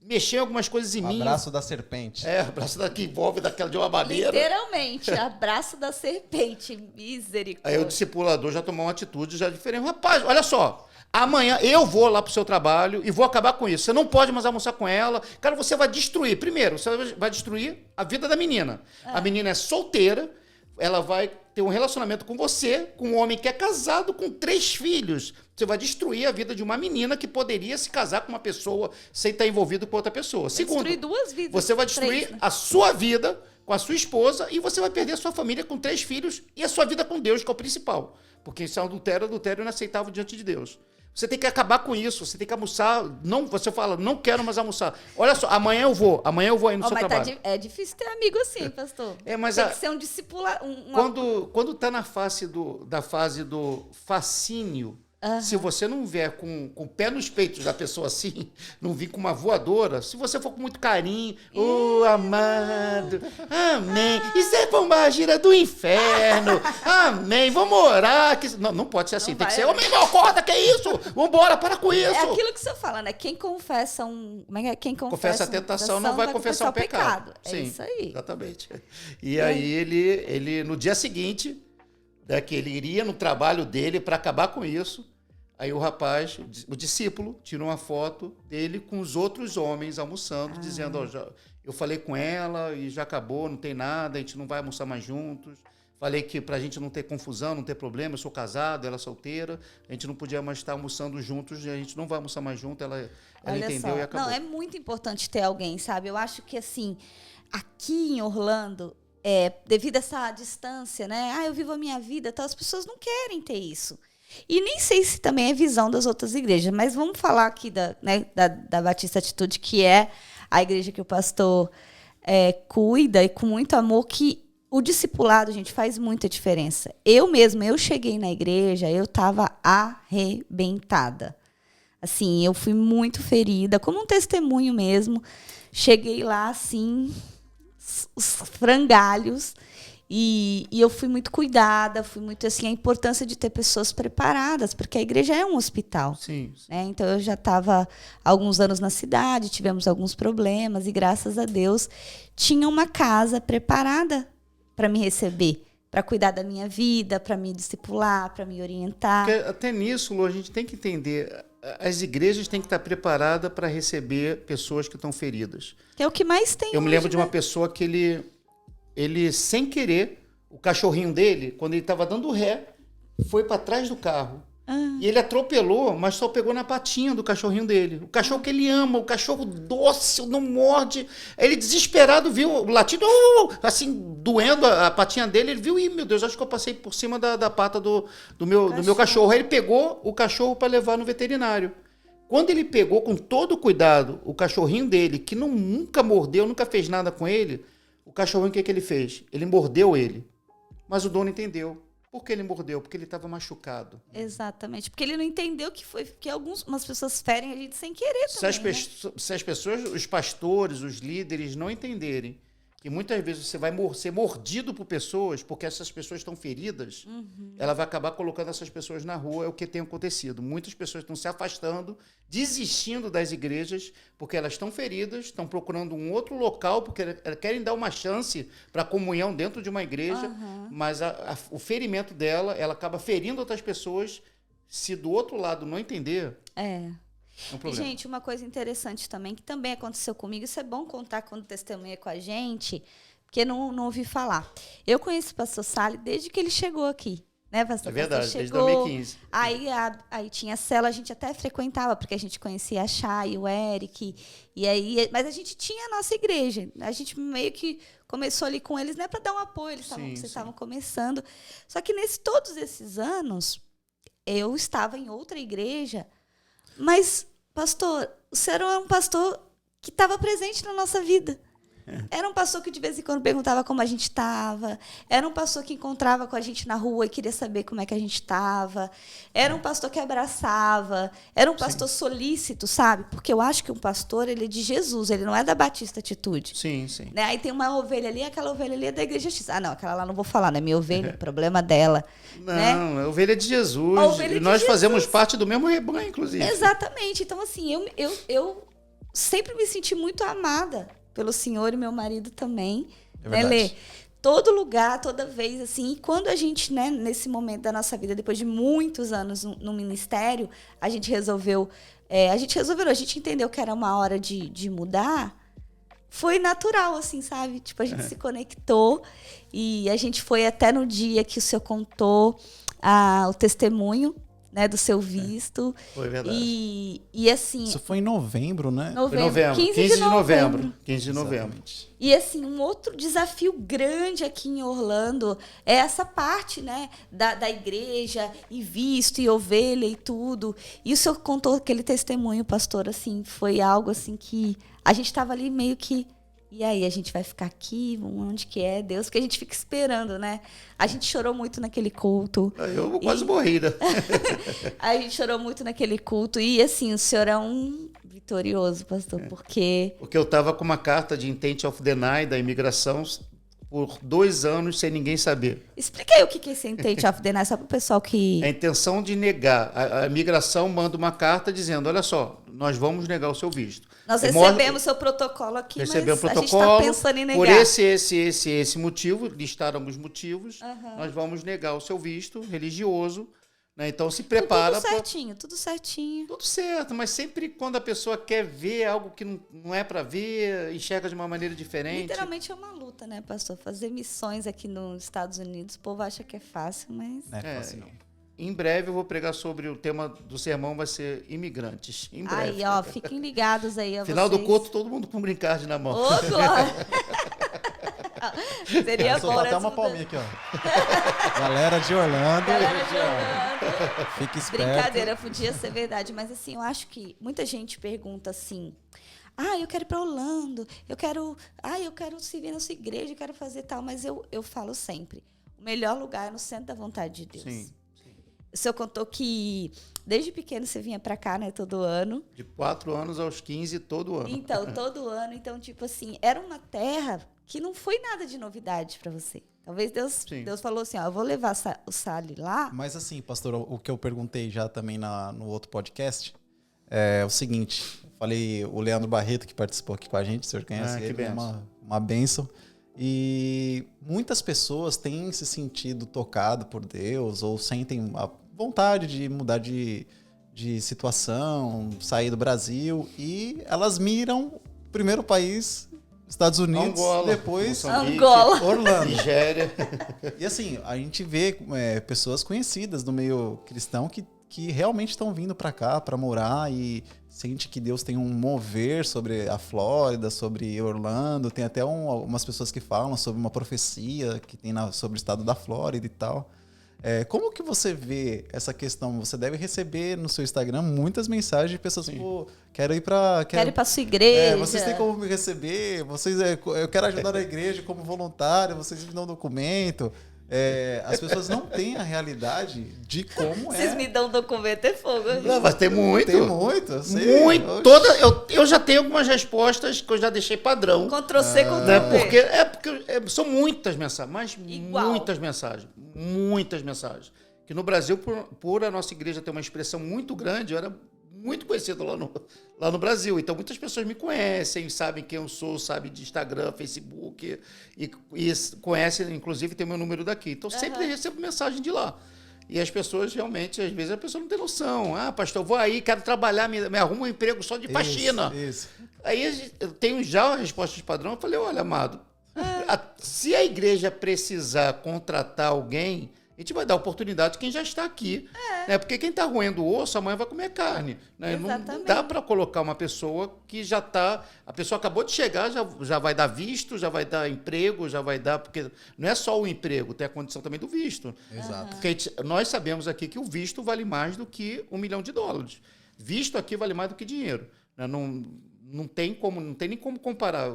mexeu em algumas coisas em mim. Abraço da serpente. Abraço que envolve daquela de uma maneira. Literalmente, abraço da serpente, misericórdia. Aí o discipulador já tomou uma atitude já diferente. Rapaz, olha só. Amanhã eu vou lá pro seu trabalho e vou acabar com isso. Você não pode mais almoçar com ela. Cara, você vai destruir. Primeiro, você vai destruir a vida da menina. A menina é solteira. Ela vai ter um relacionamento com você, com um homem que é casado com 3 filhos. Você vai destruir a vida de uma menina que poderia se casar com uma pessoa sem estar envolvido com outra pessoa. Segundo, destruir 2 vidas. você vai destruir 3, né? a sua vida com a sua esposa e você vai perder a sua família com 3 filhos e a sua vida com Deus, que é o principal. Porque isso é adultério inaceitável diante de Deus. Você tem que acabar com isso, você tem que almoçar. Não, você fala, não quero mais almoçar. Olha só, amanhã eu vou aí no seu mas trabalho. é difícil ter amigo assim, pastor. Mas tem que ser um discipulado. Quando tá na fase do fascínio, se você não vier com o pé nos peitos da pessoa assim, não vir com uma voadora, se você for com muito carinho, amado, amém, isso é pombagira do inferno, amém, vamos orar. Não pode ser assim, tem que ser, homem, não, acorda, que é isso? Vambora, para com isso. É aquilo que você fala, né? Quem confessa quem confessa a tentação não vai confessar o pecado. É Sim, isso aí. Exatamente. E aí ele no dia seguinte, que ele iria no trabalho dele para acabar com isso, aí o rapaz, o discípulo, tirou uma foto dele com os outros homens almoçando, dizendo, eu falei com ela e já acabou, não tem nada, a gente não vai almoçar mais juntos. Falei que pra gente não ter confusão, não ter problema, eu sou casado, ela é solteira, a gente não podia mais estar almoçando juntos, a gente não vai almoçar mais junto, ela entendeu só. e acabou. Não, é muito importante ter alguém, sabe? Eu acho que, assim, aqui em Orlando, devido a essa distância, né? Eu vivo a minha vida, as pessoas não querem ter isso. E nem sei se também é visão das outras igrejas, mas vamos falar aqui da Batista Atitude, que é a igreja que o pastor cuida e com muito amor, que o discipulado, gente, faz muita diferença. Eu cheguei na igreja, eu estava arrebentada. Assim, eu fui muito ferida, como um testemunho mesmo. Cheguei lá, assim, os frangalhos. E eu fui muito cuidada, fui muito assim, a importância de ter pessoas preparadas, porque a igreja é um hospital. Sim. Né? Então eu já estava há alguns anos na cidade, tivemos alguns problemas, e graças a Deus tinha uma casa preparada para me receber, para cuidar da minha vida, para me discipular, para me orientar. Porque até nisso, Lu, a gente tem que entender, as igrejas têm que estar preparadas para receber pessoas que estão feridas. Que é o que mais tem Eu hoje, me lembro de uma né? pessoa que ele, sem querer, o cachorrinho dele, quando ele estava dando ré, foi para trás do carro. E ele atropelou, mas só pegou na patinha do cachorrinho dele. O cachorro que ele ama, o cachorro dócil, não morde. Aí ele, desesperado, viu o latido, assim, doendo a patinha dele. Ele viu, meu Deus, acho que eu passei por cima da pata do meu cachorro. Aí ele pegou o cachorro para levar no veterinário. Quando ele pegou com todo o cuidado o cachorrinho dele, que nunca mordeu, nunca fez nada com ele, o cachorrinho, o que ele fez? Ele mordeu ele. Mas o dono entendeu. Por que ele mordeu? Porque ele estava machucado. Exatamente. Porque ele não entendeu que algumas pessoas ferem a gente sem querer também, Se as pessoas, os pastores, os líderes não entenderem que muitas vezes você vai ser mordido por pessoas, porque essas pessoas estão feridas, ela vai acabar colocando essas pessoas na rua, é o que tem acontecido. Muitas pessoas estão se afastando, desistindo das igrejas, porque elas estão feridas, estão procurando um outro local, porque elas querem dar uma chance para a comunhão dentro de uma igreja, mas o ferimento dela, ela acaba ferindo outras pessoas, se do outro lado não entender... É um problema. E, gente, uma coisa interessante também, que também aconteceu comigo, isso é bom contar quando testemunha com a gente, porque não ouvi falar. Eu conheço o pastor Sali desde que ele chegou aqui, né, pastor? É verdade, pastor desde chegou, 2015. Aí tinha a cela, a gente até frequentava, porque a gente conhecia a Chay, o Eric, mas a gente tinha a nossa igreja. A gente meio que começou ali com eles, né, para dar um apoio, vocês estavam começando. Só que todos esses anos, eu estava em outra igreja. Mas, pastor, o senhor é um pastor que estava presente na nossa vida. Era um pastor que de vez em quando perguntava como a gente estava. Era um pastor que encontrava com a gente na rua e queria saber como é que a gente estava. Era um pastor que abraçava. Era um pastor solícito, sabe? Porque eu acho que um pastor, ele é de Jesus, ele não é da Batista Atitude. Sim, sim. Né? Aí tem uma ovelha ali, aquela ovelha ali é da Igreja X. Ah, não, aquela lá não vou falar, né? Minha ovelha, problema dela. Não, né? é ovelha de Jesus. A ovelha E de nós Jesus. fazemos parte do mesmo rebanho, inclusive. Exatamente. Então, assim, eu sempre me senti muito amada pelo Senhor e meu marido também. É Né, verdade. Lê? Todo lugar, toda vez, assim. E quando a gente, né, nesse momento da nossa vida, depois de muitos anos no ministério, a gente resolveu, a gente entendeu que era uma hora de mudar. Foi natural, assim, sabe? Tipo, a gente se conectou e a gente foi até no dia que o senhor contou o testemunho, né, do seu visto. Foi verdade. E assim, Isso foi em novembro, né? Foi novembro. 15 de novembro. 15 de novembro. Exatamente. E assim, um outro desafio grande aqui em Orlando é essa parte, né, da igreja, e visto, e ovelha, e tudo. E o senhor contou aquele testemunho, pastor, assim, foi algo assim que a gente estava ali meio que, e aí, a gente vai ficar aqui? Onde que é Deus? Porque a gente fica esperando, né? A gente chorou muito naquele culto. Eu quase morri, né? A gente chorou muito naquele culto. E assim, o senhor é um vitorioso, pastor, porque... Porque eu estava com uma carta de intent of deny da imigração por 2 anos sem ninguém saber. Explica aí o que é esse intent of deny, só para o pessoal que... A intenção de negar. A imigração manda uma carta dizendo, olha só, nós vamos negar o seu visto. Nós Aí recebemos seu protocolo aqui, recebemos mas o a gente está protocolo. pensando em negar. Por esse motivo, listaram os motivos, nós vamos negar o seu visto religioso. Né? Então se prepara. Tudo certinho, tudo certinho. Tudo certo, mas sempre quando a pessoa quer ver algo que não é para ver, enxerga de uma maneira diferente. Literalmente é uma luta, né, pastor? Fazer missões aqui nos Estados Unidos, o povo acha que é fácil, mas... Não é fácil, não. Em breve eu vou pregar sobre o tema do sermão, vai ser imigrantes. Em breve. Aí, ó, fiquem ligados aí a Final vocês. do culto, todo mundo com um green card na mão. Ô, glória! Seria Vou bom, soltar né? até uma palminha aqui, ó. Galera de Orlando. Galera de Orlando. Fica esperto. Brincadeira, podia ser verdade, mas assim, eu acho que muita gente pergunta assim: eu quero ir para Orlando, eu quero servir na sua igreja, eu quero fazer tal, mas eu falo sempre, o melhor lugar é no centro da vontade de Deus. Sim. O senhor contou que desde pequeno você vinha para cá, né, todo ano. De 4 anos aos 15, todo ano. Então, todo ano, então tipo assim, era uma terra que não foi nada de novidade para você. Talvez Deus falou assim, eu vou levar o Sally lá. Mas assim, pastor, o que eu perguntei já também no outro podcast é o seguinte. Eu falei, o Leandro Barreto, que participou aqui com a gente, o senhor conhece ele, é uma bênção. E muitas pessoas têm se sentido tocado por Deus ou sentem a vontade de mudar de situação, sair do Brasil, e elas miram o primeiro país, Estados Unidos, Angola, depois Angola, Orlando. Nigéria. E assim, a gente vê pessoas conhecidas do meio cristão que realmente estão vindo para cá para morar e sente que Deus tem um mover sobre a Flórida, sobre Orlando. Tem até umas pessoas que falam sobre uma profecia que tem sobre o estado da Flórida e tal. Como que você vê essa questão? Você deve receber no seu Instagram muitas mensagens de pessoas, pô, quero ir para sua igreja. vocês têm como me receber? Eu quero ajudar na igreja como voluntário, vocês me dão documento. As pessoas não têm a realidade de como Vocês me dão documento, é fogo. Não, mas tem muito. Tem muito, eu sei. Muito. Eu já tenho algumas respostas que eu já deixei padrão. Ctrl-C, Ctrl-V. Né? Porque são muitas mensagens, mas Igual. muitas mensagens. Que no Brasil, por a nossa igreja ter uma expressão muito grande, eu era muito conhecido lá no Brasil. Então, muitas pessoas me conhecem, sabem quem eu sou, sabem de Instagram, Facebook, e conhecem, inclusive, tem meu número daqui. Então, sempre recebo mensagem de lá. E as pessoas, realmente, às vezes, a pessoa não tem noção. Pastor, eu vou aí, quero trabalhar, me arrumo um emprego só de faxina. Isso. Aí, eu tenho já a resposta de padrão, eu falei, olha, amado, se a igreja precisar contratar alguém, a gente vai dar oportunidade de quem já está aqui. Né? Porque quem está roendo o osso, amanhã vai comer carne. Né? Não dá para colocar uma pessoa que já está... A pessoa acabou de chegar, já vai dar visto, já vai dar emprego, já vai dar... Porque não é só o emprego, tem a condição também do visto. Exato. Porque nós sabemos aqui que o visto vale mais do que $1 milhão. Visto aqui vale mais do que dinheiro. Né? Não tem nem como comparar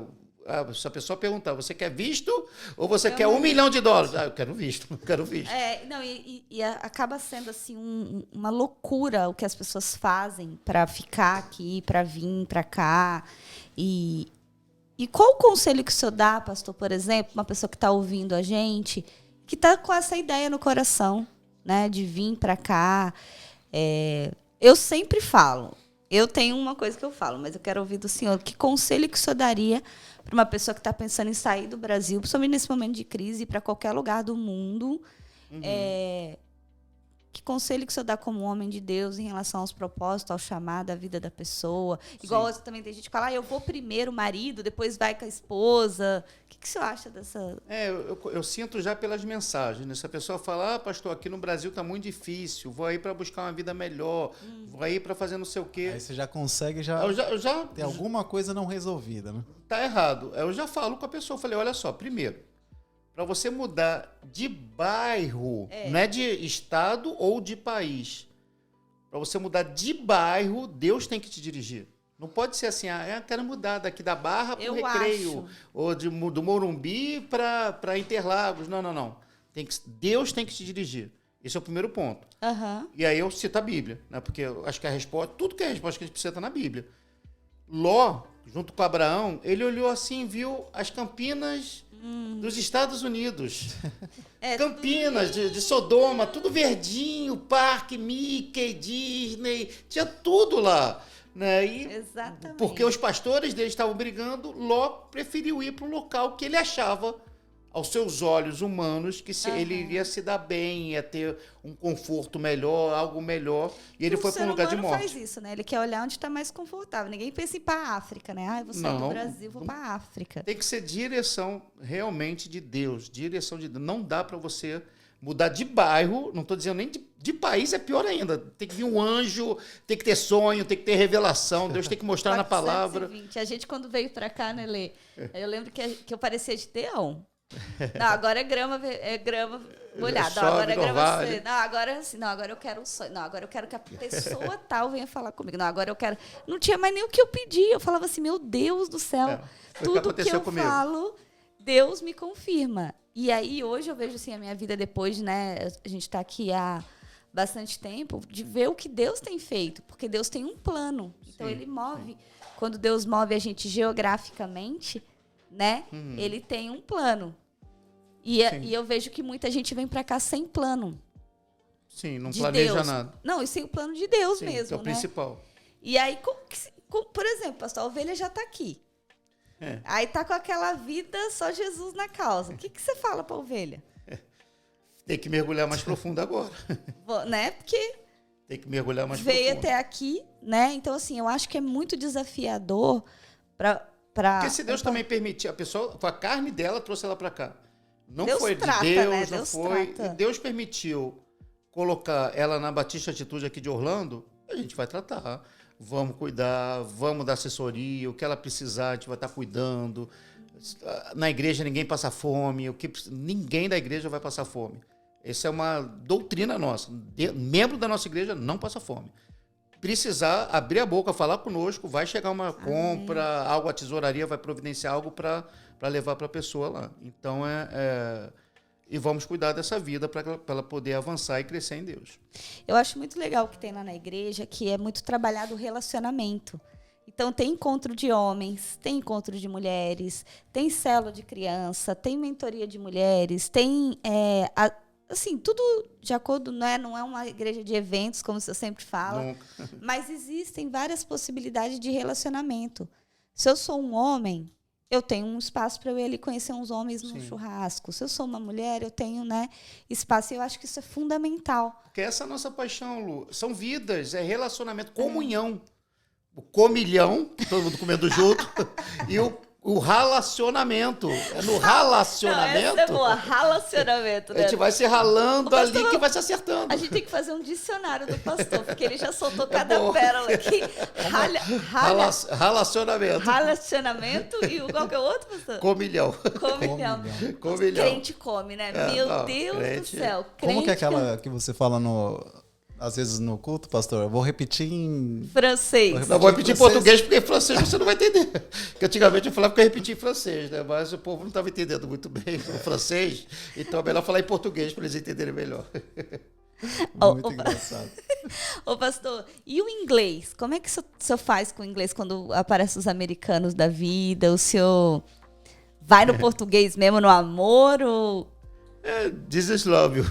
Se a pessoa perguntar, você quer visto ou você quer $1 milhão? Eu quero visto, eu quero visto. Não, acaba sendo assim uma loucura o que as pessoas fazem para ficar aqui, para vir para cá. E qual o conselho que o senhor dá, pastor, por exemplo, uma pessoa que está ouvindo a gente, que está com essa ideia no coração, né, de vir para cá? Eu sempre falo, eu tenho uma coisa que eu falo, mas eu quero ouvir do senhor. Que conselho que o senhor daria para uma pessoa que está pensando em sair do Brasil, principalmente nesse momento de crise, para qualquer lugar do mundo? Que conselho que o senhor dá como homem de Deus em relação aos propósitos, ao chamado, à vida da pessoa? Igual hoje também tem gente que fala, eu vou primeiro o marido, depois vai com a esposa. O que o senhor acha dessa... Eu sinto já pelas mensagens, né? Se a pessoa fala, pastor, aqui no Brasil está muito difícil, vou aí para buscar uma vida melhor, vou aí para fazer não sei o quê. Aí você já consegue ter alguma coisa não resolvida, né? Tá errado. Eu já falo com a pessoa, falei, olha só, primeiro, para você mudar de bairro, não é de estado ou de país. Para você mudar de bairro, Deus tem que te dirigir. Não pode ser assim, eu quero mudar daqui da Barra para o Recreio, ou do Morumbi para Interlagos. Não. Deus tem que te dirigir. Esse é o primeiro ponto. E aí eu cito a Bíblia, né? Porque eu acho que a resposta, tudo que é a resposta que a gente precisa está na Bíblia. Ló, junto com Abraão, ele olhou assim, viu as campinas dos Estados Unidos. Campinas, de Sodoma, tudo verdinho, parque, Mickey, Disney, tinha tudo lá. Né? Exatamente. Porque os pastores deles estavam brigando, Ló preferiu ir para um local que ele achava, aos seus olhos humanos, que ele iria se dar bem, ia ter um conforto melhor, algo melhor, e ele foi para um lugar de morte. Faz isso, né? Ele quer olhar onde está mais confortável. Ninguém pensa em ir para a África, né? Eu vou sair do Brasil, vou para a África. Tem que ser direção realmente de Deus, direção de Deus. Não dá para você mudar de bairro, não estou dizendo nem de país, é pior ainda. Tem que vir um anjo, tem que ter sonho, tem que ter revelação, Deus tem que mostrar na palavra. A gente, quando veio para cá, né, Lê? Eu lembro que eu parecia de Teão. Não, agora é grama molhada. Agora é grama seca. Agora eu quero um sonho. Não, agora eu quero que a pessoa tal venha falar comigo. Não, agora eu quero... Não tinha mais nem o que eu pedi. Eu falava assim, meu Deus do céu. Tudo que eu falo, Deus me confirma. E aí, hoje eu vejo assim, a minha vida depois, né? A gente está aqui há bastante tempo, de ver o que Deus tem feito. Porque Deus tem um plano. Então, Ele move. Quando Deus move a gente geograficamente, né? Ele tem um plano. E eu vejo que muita gente vem para cá sem plano. Sim, não planeja Deus. Nada. Não, e sem o plano de Deus mesmo, que é o principal. E aí, por exemplo, pastor, a ovelha já está aqui. Aí tá com aquela vida só Jesus na causa. O que você fala para a ovelha? Tem que mergulhar mais profundo agora. Né? Porque tem que mergulhar mais veio profundo. até aqui, né? Então, assim, eu acho que é muito desafiador para... Porque se Deus também permitir, a pessoa, com a carne dela, trouxe ela para cá. Não Deus foi trata, de Deus, né? não Deus foi. trata. E Deus permitiu colocar ela na Batista Atitude aqui de Orlando, a gente vai tratar. Vamos cuidar, vamos dar assessoria, o que ela precisar, a gente vai estar cuidando. Na igreja ninguém passa fome, ninguém da igreja vai passar fome. Essa é uma doutrina nossa. Membro da nossa igreja não passa fome. Precisar abrir a boca, falar conosco, vai chegar uma compra, algo, a tesouraria vai providenciar algo para levar para a pessoa lá. Então, e vamos cuidar dessa vida para ela poder avançar e crescer em Deus. Eu acho muito legal o que tem lá na igreja, que é muito trabalhado o relacionamento. Então, tem encontro de homens, tem encontro de mulheres, tem célula de criança, tem mentoria de mulheres, tem... assim, tudo de acordo, né? Não é uma igreja de eventos, como você sempre fala, Nunca. Mas existem várias possibilidades de relacionamento. Se eu sou um homem, eu tenho um espaço para eu ir ali conhecer uns homens num churrasco. Se eu sou uma mulher, eu tenho, né, espaço. E eu acho que isso é fundamental. Porque essa é a nossa paixão, Lu. São vidas, é relacionamento, comunhão. O comilhão, todo mundo comendo junto, e o relacionamento. É no relacionamento. Não, essa é boa, relacionamento. Né? A gente vai se ralando pastor, ali que vai se acertando. A gente tem que fazer um dicionário do pastor, porque ele já soltou cada pérola aqui. Relacionamento. Relacionamento e qual que é o outro, pastor? Comilhão. Comilhão. Crente come, né? Meu Deus do céu. Como que é aquela que você fala no às vezes no culto, pastor? Eu vou repetir em Francês. Não, vou repetir em português, porque em francês você não vai entender. Porque antigamente eu falava que eu repetia em francês, né? Mas o povo não estava entendendo muito bem o francês, então é melhor falar em português para eles entenderem melhor. Muito engraçado. Ô, pastor, e o inglês? Como é que o senhor faz com o inglês quando aparecem os americanos da vida? O senhor vai no português mesmo, no amor? Ou... This is love you.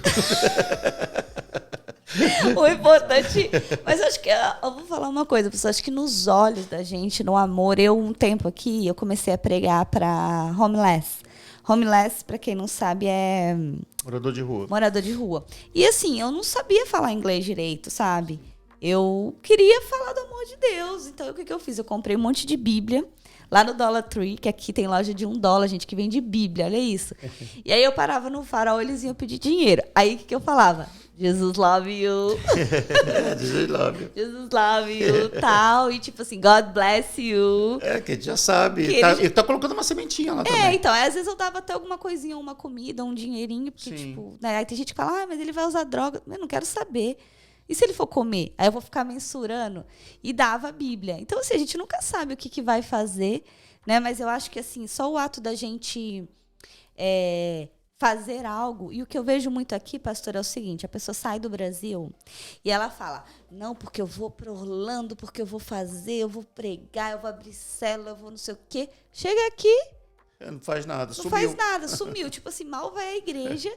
O importante... Mas acho que... Eu vou falar uma coisa, pessoal. Acho que nos olhos da gente, no amor... um tempo aqui, eu comecei a pregar para homeless. Homeless, para quem não sabe, é... Morador de rua. Morador de rua. E assim, eu não sabia falar inglês direito, sabe? Eu queria falar do amor de Deus. Então, o que eu fiz? Eu comprei um monte de Bíblia lá no Dollar Tree, que aqui tem loja de $1, gente, que vende Bíblia, olha isso. E aí eu parava no farol, eles iam pedir dinheiro. Aí o que eu falava? Jesus love you. Jesus love you. Jesus love you, tal. E tipo assim, God bless you. Que a gente já sabe. Que Ele tá colocando uma sementinha lá também. Então, às vezes eu dava até alguma coisinha, uma comida, um dinheirinho, porque, Sim. tipo, né, aí tem gente que fala, mas ele vai usar droga. Eu não quero saber. E se ele for comer? Aí eu vou ficar mensurando. E dava a Bíblia. Então, assim, a gente nunca sabe o que vai fazer, né? Mas eu acho que, assim, só o ato da gente fazer algo. E o que eu vejo muito aqui, pastor, é o seguinte: a pessoa sai do Brasil e ela fala, não, porque eu vou para Orlando, porque eu vou fazer, eu vou pregar, eu vou abrir célula, eu vou não sei o quê. Chega aqui, Não faz nada, não sumiu. faz nada, sumiu. Tipo assim, mal vai à igreja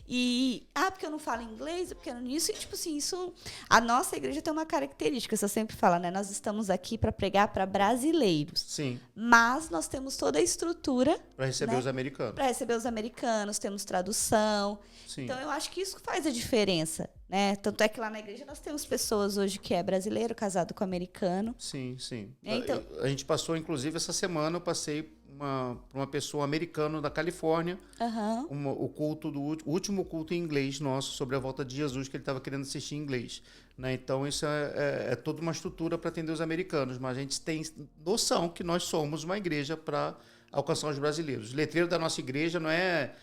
e... porque eu não falo inglês, porque eu não isso. E, tipo assim, isso... A nossa igreja tem uma característica, você sempre fala, né? Nós estamos aqui para pregar para brasileiros. Sim, Mas nós temos toda a estrutura... para receber né? os americanos. Para receber os americanos, temos tradução. Sim. Então, eu acho que isso faz a diferença, né? Tanto é que lá na igreja nós temos pessoas hoje que é brasileiro, casado com americano. Sim, sim. Então- A gente passou, inclusive, essa semana, eu passei para uma pessoa americana da Califórnia, Aham. o culto o último culto em inglês nosso sobre a volta de Jesus, que ele estava querendo assistir em inglês. Né? Então, isso é toda uma estrutura para atender os americanos, mas a gente tem noção que nós somos uma igreja para alcançar os brasileiros. O letreiro da nossa igreja não é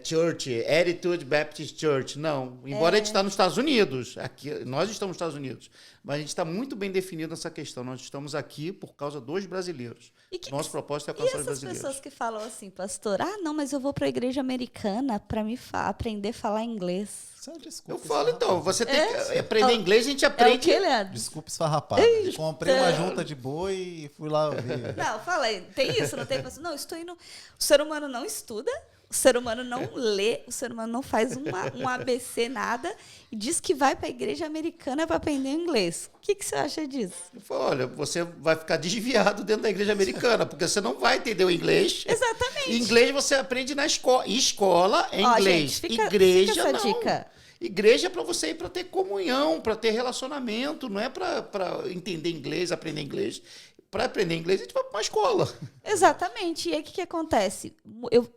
Church, Attitude Baptist Church, não. Embora a gente está nos Estados Unidos, aqui, nós estamos nos Estados Unidos, mas a gente está muito bem definido nessa questão. Nós estamos aqui por causa dos brasileiros. Nosso propósito é E alcançar os essas brasileiros. pessoas que falam assim, pastor, não, mas eu vou para a igreja americana para me aprender a falar inglês. Isso é uma desculpa Eu falo, então, você tem É? que aprender inglês, a gente É o aprende... que, Leandro? Desculpa esfarrapada. Comprei uma junta de boi e fui lá ouvir. Não, fala aí, tem isso, não tem? Pastor? Não, estou indo... O ser humano não estuda, o ser humano não lê, o ser humano não faz um ABC, nada, e diz que vai para a igreja americana para aprender inglês. O que você acha disso? Eu falo, olha, você vai ficar desviado dentro da igreja americana, porque você não vai entender o inglês. Exatamente. Inglês você aprende na escola. Escola é Ó, inglês. gente, fica Igreja essa não. dica. Igreja é para você ir para ter comunhão, para ter relacionamento, não é para entender inglês, aprender inglês. Para aprender inglês, a gente vai para uma escola. Exatamente. E aí, o que acontece?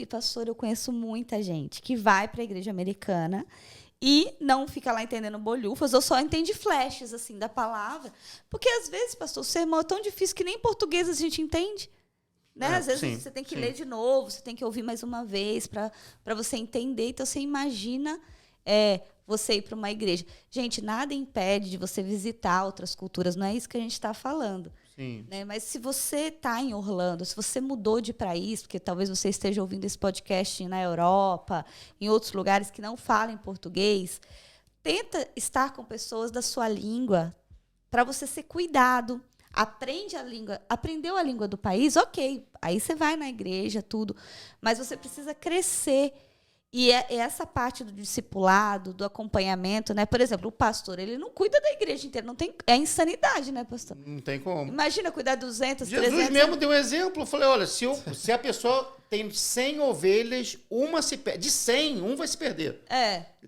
Pastor, eu conheço muita gente que vai para a igreja americana e não fica lá entendendo bolhufas, ou só entende flashes, assim, da palavra. Porque, às vezes, pastor, o sermão é tão difícil que nem em português a gente entende. Né? Às vezes sim, você tem que sim. ler de novo, você tem que ouvir mais uma vez para você entender. Então, você imagina você ir para uma igreja. Gente, nada impede de você visitar outras culturas, não é isso que a gente está falando. Sim. Né? Mas se você está em Orlando, se você mudou de país, porque talvez você esteja ouvindo esse podcast na Europa, em outros lugares que não falam português, tenta estar com pessoas da sua língua para você ser cuidado. Aprende a língua, aprendeu a língua do país, ok, aí você vai na igreja, tudo, mas você precisa crescer. E é essa parte do discipulado, do acompanhamento, né? Por exemplo, o pastor, ele não cuida da igreja inteira, não tem, é insanidade, né, pastor? Não tem como. Imagina cuidar de 200, Jesus 300... mesmo deu um exemplo. Eu falei, olha, se a pessoa tem 100 ovelhas, uma se perde. De 100, um vai se perder.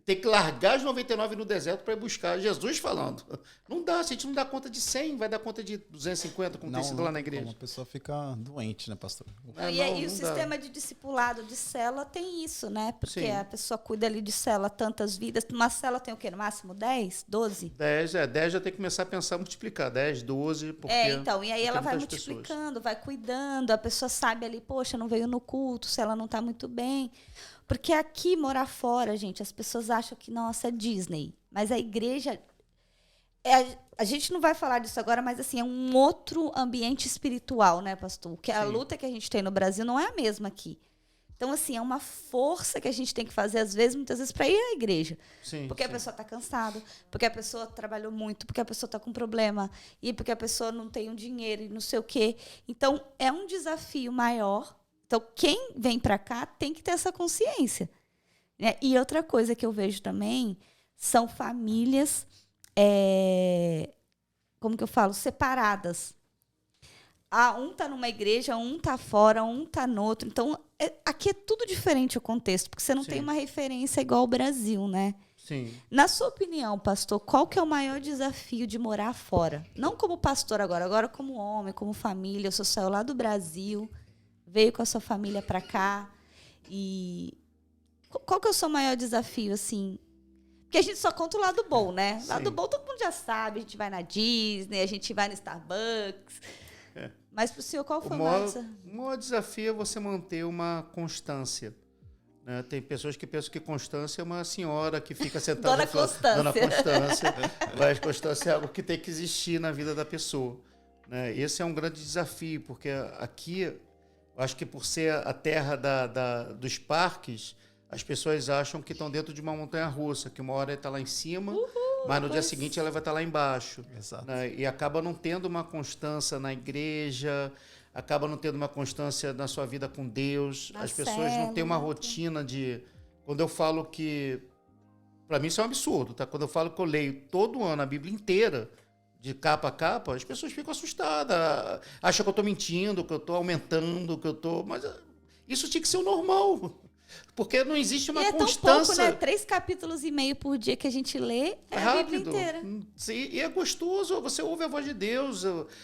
Tem que largar as 99 no deserto para ir buscar. Jesus falando. Não dá, se a gente não dá conta de 100, vai dar conta de 250, como tem sido lá na igreja. Uma pessoa fica doente, né, pastor? E o sistema de discipulado de célula tem isso, né? Porque Sim. a pessoa cuida ali de célula, tantas vidas. Uma célula tem o quê? No máximo 10, 12? 10 já tem que começar a pensar multiplicar. 10, 12, porque... Então, e aí ela vai muitas pessoas. multiplicando, vai cuidando, a pessoa sabe ali, poxa, não veio no culto, se ela não está muito bem. Porque aqui, morar fora, gente, as pessoas acham que, nossa, é Disney. Mas a igreja A gente não vai falar disso agora, mas assim, é um outro ambiente espiritual, né, pastor? Que a Sim. luta que a gente tem no Brasil não é a mesma aqui. Então, assim, é uma força que a gente tem que fazer, às vezes, muitas vezes, para ir à igreja. Sim, Porque a sim. pessoa está cansada, porque a pessoa trabalhou muito, porque a pessoa está com problema, e porque a pessoa não tem um dinheiro e não sei o quê. Então, é um desafio maior. Então, quem vem para cá tem que ter essa consciência, né? E outra coisa que eu vejo também são famílias, como que eu falo, separadas. Um tá numa igreja, um tá fora, um tá no outro. Então, aqui é tudo diferente o contexto, porque você não Sim. tem uma referência igual ao Brasil, né? Sim. Na sua opinião, pastor, qual que é o maior desafio de morar fora? Não como pastor agora como homem, como família. O senhor saiu lá do Brasil, veio com a sua família para cá. E qual que é o seu maior desafio, assim? Porque a gente só conta o lado bom, né? O lado Sim. bom todo mundo já sabe. A gente vai na Disney, a gente vai no Starbucks. Mas para o senhor, qual foi o maior desafio? O maior desafio é você manter uma constância. Né? Tem pessoas que pensam que constância é uma senhora que fica sentada... Dona Constância. Dona Constância. Mas constância é algo que tem que existir na vida da pessoa. Né? Esse é um grande desafio, porque aqui, eu acho que por ser a terra dos parques, as pessoas acham que estão dentro de uma montanha-russa, que uma hora está lá em cima, mas no dia seguinte ela vai estar lá embaixo. Exato. Né? E acaba não tendo uma constância na igreja, acaba não tendo uma constância na sua vida com Deus. Na As pessoas não têm uma célula. rotina de... Quando eu falo que... Para mim isso é um absurdo, tá? Quando eu falo que eu leio todo ano a Bíblia inteira, de capa a capa, as pessoas ficam assustadas. Acham que eu estou mentindo, que eu estou aumentando, que eu estou... Mas isso tinha que ser o normal. Porque não existe uma E é tão constância. pouco, né? 3 capítulos e meio por dia que a gente lê, é a Bíblia inteira. Sim, e é gostoso, você ouve a voz de Deus.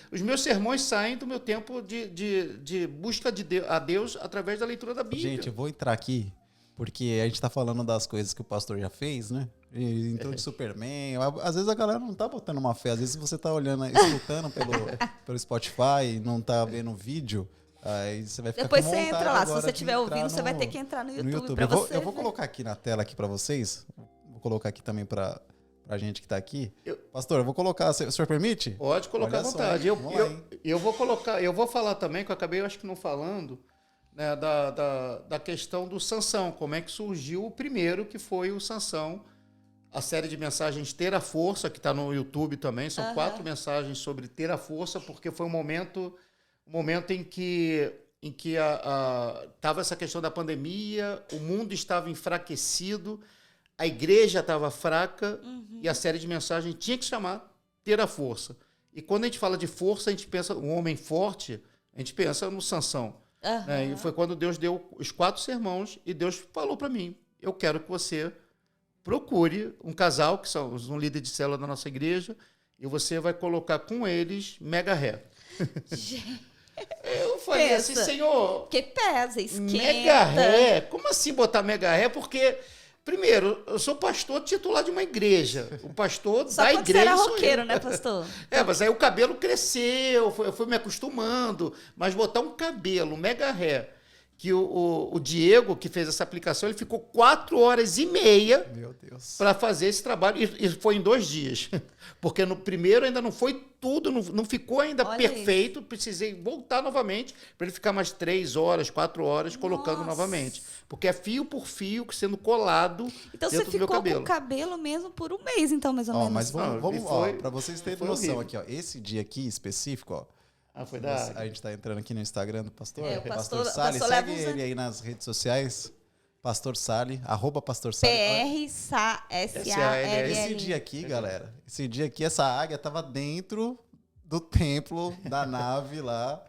Os meus sermões saem do meu tempo de busca a Deus através da leitura da Bíblia. Gente, eu vou entrar aqui, porque a gente tá falando das coisas que o pastor já fez, né? Ele entrou de Superman. Às vezes a galera não tá botando uma fé. Às vezes você tá olhando, escutando pelo Spotify, não tá vendo o vídeo. Aí você vai ficar Depois com você vontade entra lá. Se agora você de estiver entrar ouvindo, você vai ter que entrar no no YouTube, para Eu vou, você eu vou ver. colocar aqui na tela aqui para vocês. Vou colocar aqui também para a gente que tá aqui. Eu- Pastor, eu vou colocar. O senhor permite? Pode colocar à Olha só, vontade. hein? Vamos lá, hein? Eu vou colocar, eu vou falar também, que eu acabei, eu acho que não falando, né, da questão do Sansão, como é que surgiu o primeiro, que foi o Sansão, a série de mensagens Ter a Força, que está no YouTube também, são 4 mensagens sobre ter a força, porque foi um momento em que estava essa questão da pandemia, o mundo estava enfraquecido, a igreja estava fraca, e a série de mensagens tinha que chamar Ter a Força. E quando a gente fala de força, a gente pensa um homem forte, a gente pensa no Sansão. Né? E foi quando Deus deu os 4 sermões e Deus falou para mim, eu quero que você procure um casal, que são um líder de célula da nossa igreja, e você vai colocar com eles mega ré. Eu falei assim, Pensa. Senhor, Porque pesa, esquenta. mega ré? Como assim botar mega ré? Porque, primeiro, eu sou pastor titular de uma igreja. O pastor Só da quando você igreja era sou roqueiro, eu. né, pastor? Mas aí o cabelo cresceu, eu fui me acostumando. Mas botar um cabelo mega ré, que o Diego, que fez essa aplicação, ele ficou 4 horas e meia Meu Deus. para fazer esse trabalho. E foi em 2 dias. Porque no primeiro ainda não foi tudo, não ficou ainda Olha perfeito. Precisei voltar novamente para ele ficar mais 3 horas, 4 horas colocando Nossa. novamente. Porque é fio por fio sendo colado Então você dentro do meu ficou com cabelo. o cabelo mesmo por um mês, então, mais ou Ó, menos. mas vamos Não, foi- para vocês terem foi noção horrível. aqui, ó. Esse dia aqui específico, ó. Foi da... A gente tá entrando aqui no Instagram do pastor. É, o pastor- Sali, o pastor segue leva uns ele anos. aí nas redes sociais. Pastor Sali, @Pastor Sali. PRSALL. Esse dia aqui, galera, essa águia tava dentro do templo da nave lá.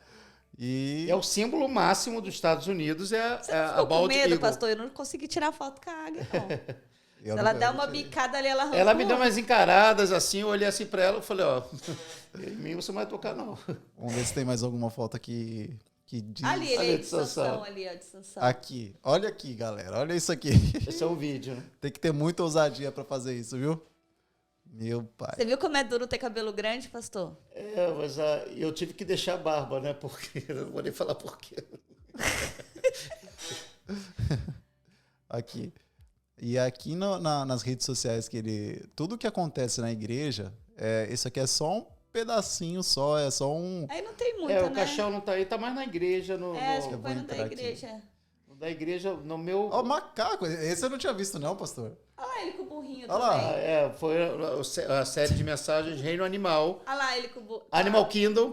E É o símbolo máximo dos Estados Unidos, Você a ficou com Bald medo, Eagle. pastor? Eu não consegui tirar foto com a águia, não. eu Se ela não- der uma bicada ali, ela arranca Ela o me deu olho. umas encaradas assim, eu olhei assim pra ela e falei, ó, em mim você não vai tocar, não. Vamos ver se tem mais alguma foto aqui que diz. Ali, ele Ali aí de de Sansão, Sansão. ali, ó, de Sansão. Aqui. Olha aqui, galera. Olha isso aqui. Esse é o vídeo, né? Tem que ter muita ousadia pra fazer isso, viu? Meu pai. Você viu como é duro ter cabelo grande, pastor? Mas eu tive que deixar a barba, né? Porque eu não vou nem falar por quê. Aqui. E aqui nas redes sociais que ele. Tudo que acontece na igreja Isso aqui é só um pedacinho só, é só um... Aí não tem muito, O né? caixão não tá aí, tá mais na igreja. Acho que Eu vou foi no da entrar aqui. igreja. Da igreja, no meu... Ó, macaco, esse eu não tinha visto não, pastor. Olha lá ele com o burrinho Olha lá. também. Foi a série de mensagens Reino Animal. Olha lá ele com o burrinho. Animal Kingdom,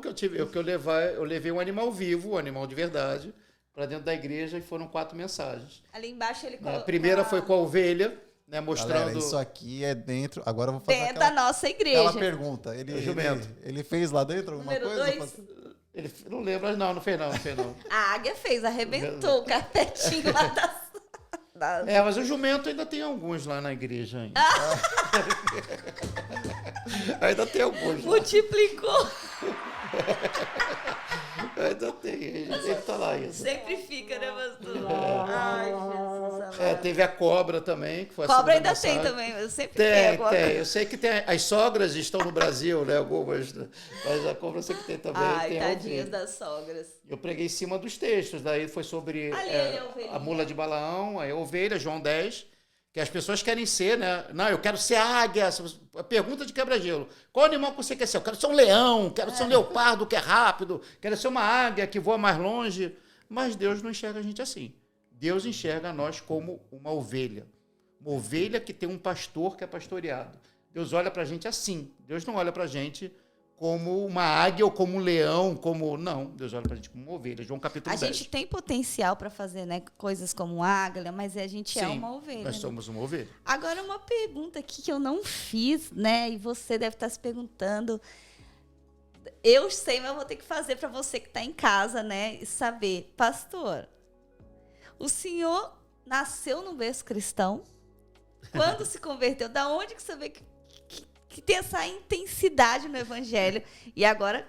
eu levei um animal vivo, um animal de verdade, para dentro da igreja e foram 4 mensagens. Ali embaixo ele A colocou. primeira foi com a ovelha, né, mostrando... Galera, isso aqui é dentro... Agora eu vou fazer dentro da nossa igreja. aquela pergunta. O jumento. Ele fez lá dentro alguma Número coisa? 2. pastor? Ele não lembra, não fez não. A águia fez, arrebentou o carpetinho lá das... Mas o jumento ainda tem alguns lá na igreja ainda. Ainda tem alguns lá. Multiplicou. Ainda tem, ele tá lá ainda. Sempre fica, né, pastor? Ai, Jesus amado. Teve a cobra também, que foi a Cobra segunda ainda tem mensagem. também, eu sempre Tem. pego. Eu sei que tem. As sogras estão no Brasil, né? Algumas. Mas a cobra eu sei que tem também. Ai, tem a tadinhas ovelha. das sogras. Eu preguei em cima dos textos. Daí foi sobre Ali, a ovelhinha. a mula de Balaão, a ovelha, João 10. Que as pessoas querem ser, né? Não, eu quero ser águia. A pergunta de quebra-gelo. Qual animal que você quer ser? Eu quero ser um leão, quero ser um leopardo que é rápido, quero ser uma águia que voa mais longe. Mas Deus não enxerga a gente assim. Deus enxerga nós como uma ovelha. Uma ovelha que tem um pastor que é pastoreado. Deus olha pra gente assim. Deus não olha pra gente como uma águia ou como um leão, como... Não, Deus olha pra gente como uma ovelha. João capítulo A 10. gente tem potencial para fazer, né, coisas como águia, mas a gente é Sim, uma ovelha. nós né? somos uma ovelha. Agora, uma pergunta aqui que eu não fiz, né? E você deve estar se perguntando. Eu sei, mas eu vou ter que fazer para você que está em casa, né? E saber. Pastor, o senhor nasceu no berço cristão? Quando se converteu? Da onde que você vê que tem essa intensidade no evangelho? E agora,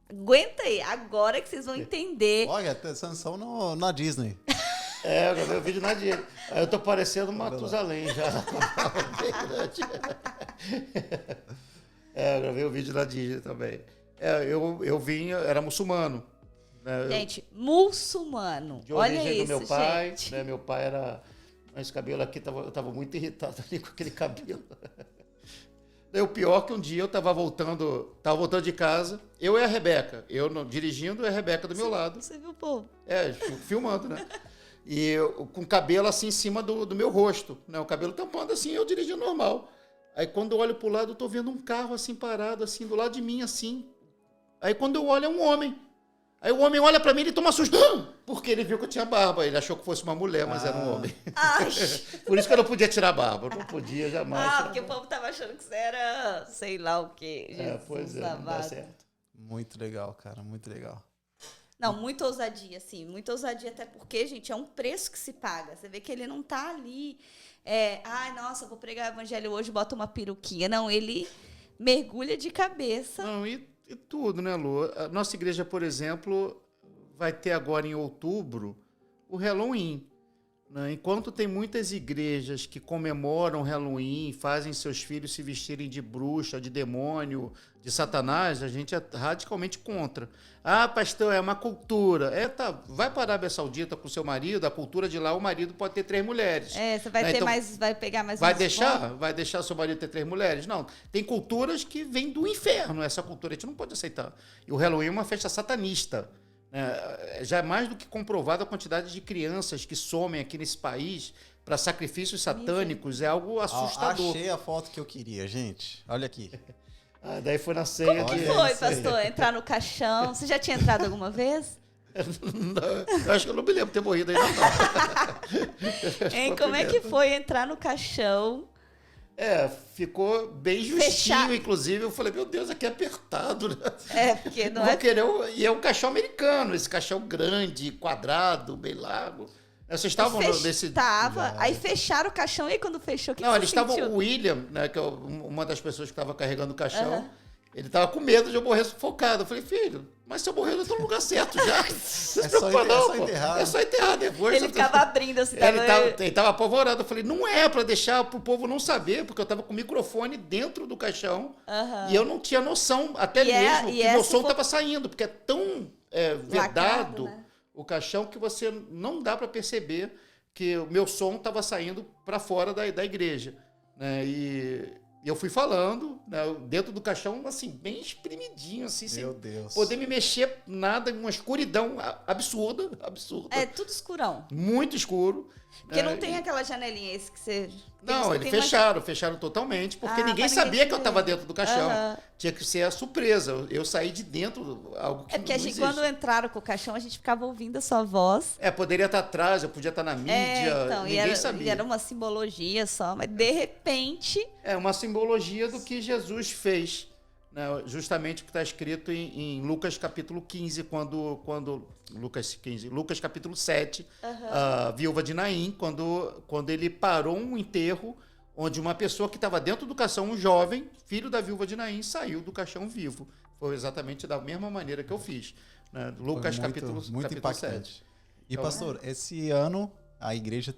aguenta aí. Agora que vocês vão entender. Olha, até Sansão na Disney. Eu gravei o vídeo na dia. Eu tô parecendo Matusalém já. Bem grande. Eu gravei o vídeo na Disney também. Eu vim, era muçulmano. Né? Gente, muçulmano. De Olha origem isso, do meu pai. gente. Né? Meu pai era... Esse cabelo aqui, eu tava muito irritado ali com aquele cabelo. Daí o pior que um dia eu tava voltando de casa, eu e a Rebeca. Eu dirigindo e a Rebeca do meu lado. Você viu o povo? Filmando, né? E eu, com o cabelo assim em cima do meu rosto, né? O cabelo tampando assim, eu dirigindo normal. Aí quando eu olho pro lado, eu tô vendo um carro assim parado, assim, do lado de mim, assim. Aí quando eu olho, é um homem. Aí o homem olha pra mim e ele toma susto, porque ele viu que eu tinha barba. Ele achou que fosse uma mulher, mas era um homem. Ai. Por isso que eu não podia tirar a barba. Eu não podia jamais tirar Porque a o barba. povo tava achando que você era sei lá o quê. Jesus Não dá amado. certo. Muito legal, cara, muito legal. Não, muita ousadia, sim. Muita ousadia, até porque, gente, é um preço que se paga. Você vê que ele não tá ali... nossa, vou pregar o evangelho hoje, bota uma peruquinha. Não, ele mergulha de cabeça. Não, e tudo, né, Lu? A nossa igreja, por exemplo, vai ter agora em outubro o Halloween. Né? Enquanto tem muitas igrejas que comemoram Halloween, fazem seus filhos se vestirem de bruxa, de demônio, de Satanás, a gente é radicalmente contra. Ah, pastor, é uma cultura. Vai para a Arábia Saudita com seu marido, a cultura de lá, o marido pode ter 3 mulheres. Você vai Né? ter Então, mais, vai pegar mais Vai uns deixar? pontos? Vai deixar seu marido ter 3 mulheres? Não. Tem culturas que vêm do inferno. Essa cultura a gente não pode aceitar. E o Halloween é uma festa satanista. Já é mais do que comprovada a quantidade de crianças que somem aqui nesse país para sacrifícios satânicos. É algo assustador. Achei a foto que eu queria, gente. Olha aqui. Daí foi na ceia. Como que Olha foi, isso aí. pastor? Entrar no caixão? Você já tinha entrado alguma vez? Eu acho que eu não me lembro de ter morrido ainda. Não. Hein? Como é que foi entrar no caixão? Ficou bem justinho, Fechado. inclusive. Eu falei, meu Deus, aqui é apertado, né? Porque não Vou é... querer e é um caixão americano, esse caixão grande, quadrado, bem largo. Vocês estavam nesse... Tava. Aí fecharam o caixão. E aí, quando fechou, o que Não, que eles você estavam... sentiu? O William, né, que é uma das pessoas que estava carregando o caixão, ele estava com medo de eu morrer sufocado. Eu falei, filho, mas se eu morrer, eu estou no lugar certo já. Não se preocupa não, pô. enterrar. É só enterrar depois. Ele ficava abrindo assim. Ele estava apavorado. Eu falei, não é para deixar pro povo não saber, porque eu estava com o microfone dentro do caixão e eu não tinha noção, até mesmo, que meu som estava saindo, porque é tão vedado, Lacrado, né? o caixão, que você não dá para perceber que o meu som estava saindo para fora da igreja. Né? E E eu fui falando, né, dentro do caixão, assim, bem espremidinho, assim, Meu sem Deus. poder me mexer nada, uma escuridão absurda. É tudo escurão. Muito escuro. Porque né, não tem aquela janelinha esse que você... Não, eles fecharam totalmente, porque ninguém pra sabia ninguém que eu ver. estava dentro do caixão. Aham. Tinha que ser a surpresa. Eu saí de dentro, algo que É porque não a gente, existe. quando entraram com o caixão, a gente ficava ouvindo a sua voz. Poderia estar atrás, eu podia estar na mídia, Então, ninguém sabia. e era uma simbologia só, mas de repente... É uma simbologia do que Jesus fez, né? Justamente o que está escrito em Lucas capítulo 15, Lucas capítulo 7, a viúva de Naim, quando ele parou um enterro onde uma pessoa que estava dentro do caixão, um jovem, filho da viúva de Naim, saiu do caixão vivo. Foi exatamente da mesma maneira que eu fiz. Né? Lucas capítulo 7. E Então, pastor, esse ano a igreja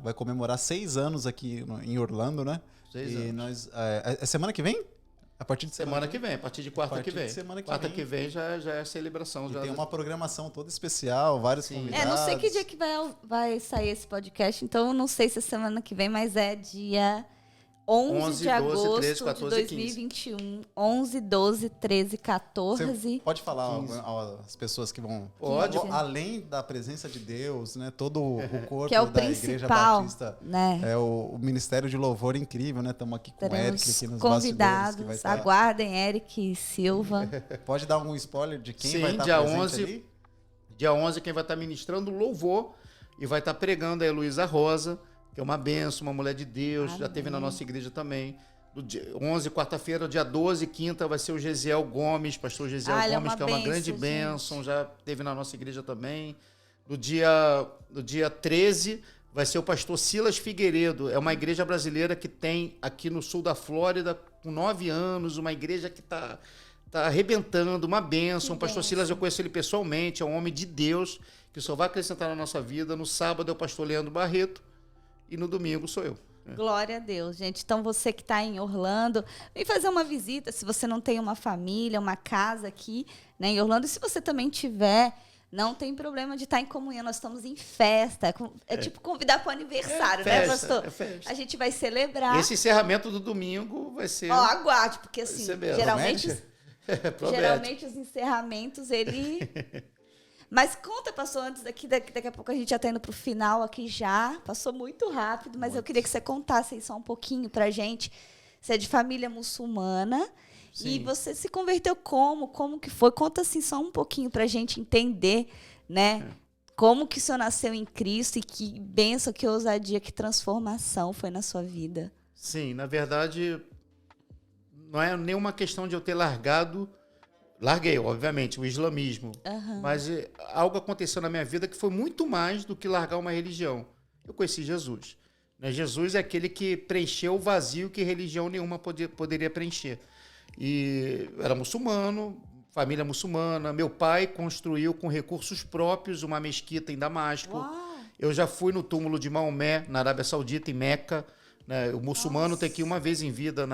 vai comemorar 6 anos aqui em Orlando, né? 6 e anos. nós é semana que vem? A partir de Semana que vem, a partir de quarta que vem. semana que quarta vem. que vem já é a celebração. E já tem uma programação toda especial, vários convidados. não sei que dia que vai sair esse podcast, então eu não sei se é semana que vem, mas é dia 11 de 12, agosto 13, 14, de 2021. 11, 12, 13, 14. Você pode falar 15. as pessoas que vão... Pode. Além da presença de Deus, né? Todo o corpo Que é o da Igreja principal, Batista. né? É o Ministério de Louvor incrível, né? Estamos aqui com o Eric aqui nos convidados, bastidores. Que vai estar... aguardem Eric Silva. Pode dar algum spoiler de quem Sim, vai estar dia presente 11, ali? Dia 11, quem vai estar ministrando louvor e vai estar pregando é a Heloísa Rosa, que é uma benção, uma mulher de Deus, já teve na nossa igreja também. Do dia 11, quarta-feira, dia 12, quinta, vai ser o Gesiel Gomes, pastor Gesiel ele é Gomes, uma que é uma benção, grande gente. bênção, já teve na nossa igreja também. No dia 13, vai ser o pastor Silas Figueiredo, é uma igreja brasileira que tem aqui no sul da Flórida, com 9 anos, uma igreja que está arrebentando, uma bênção. O pastor Silas, eu conheço ele pessoalmente, é um homem de Deus, que só vai acrescentar na nossa vida. No sábado é o pastor Leandro Barreto e no domingo sou eu. Glória a Deus, gente. Então, você que está em Orlando, vem fazer uma visita. Se você não tem uma família, uma casa aqui, né, em Orlando. E se você também tiver, não tem problema de estar em comunhão. Nós estamos em festa. É tipo convidar para o aniversário, né, pastor? É festa. A gente vai celebrar. Esse encerramento do domingo vai ser... Ó, aguarde, porque assim, ser mesmo. geralmente os encerramentos, ele... Mas conta, pastor, antes daqui a pouco a gente já está indo para o final aqui já. Passou muito rápido, mas eu queria que você contasse aí só um pouquinho para a gente. Você é de família muçulmana. Sim. E você se converteu como? Como que foi? Conta assim só um pouquinho para a gente entender, né? Como que o senhor nasceu em Cristo e que bênção, que ousadia, que transformação foi na sua vida. Sim, na verdade, não é nenhuma questão de eu ter largado... Larguei, obviamente, o islamismo. Mas algo aconteceu na minha vida que foi muito mais do que largar uma religião. Eu conheci Jesus. Né? Jesus é aquele que preencheu o vazio que religião nenhuma poderia preencher. E era muçulmano, família muçulmana. Meu pai construiu com recursos próprios uma mesquita em Damasco. Uau. Eu já fui no túmulo de Maomé, na Arábia Saudita, em Meca. Né? O muçulmano tem que ir uma vez em vida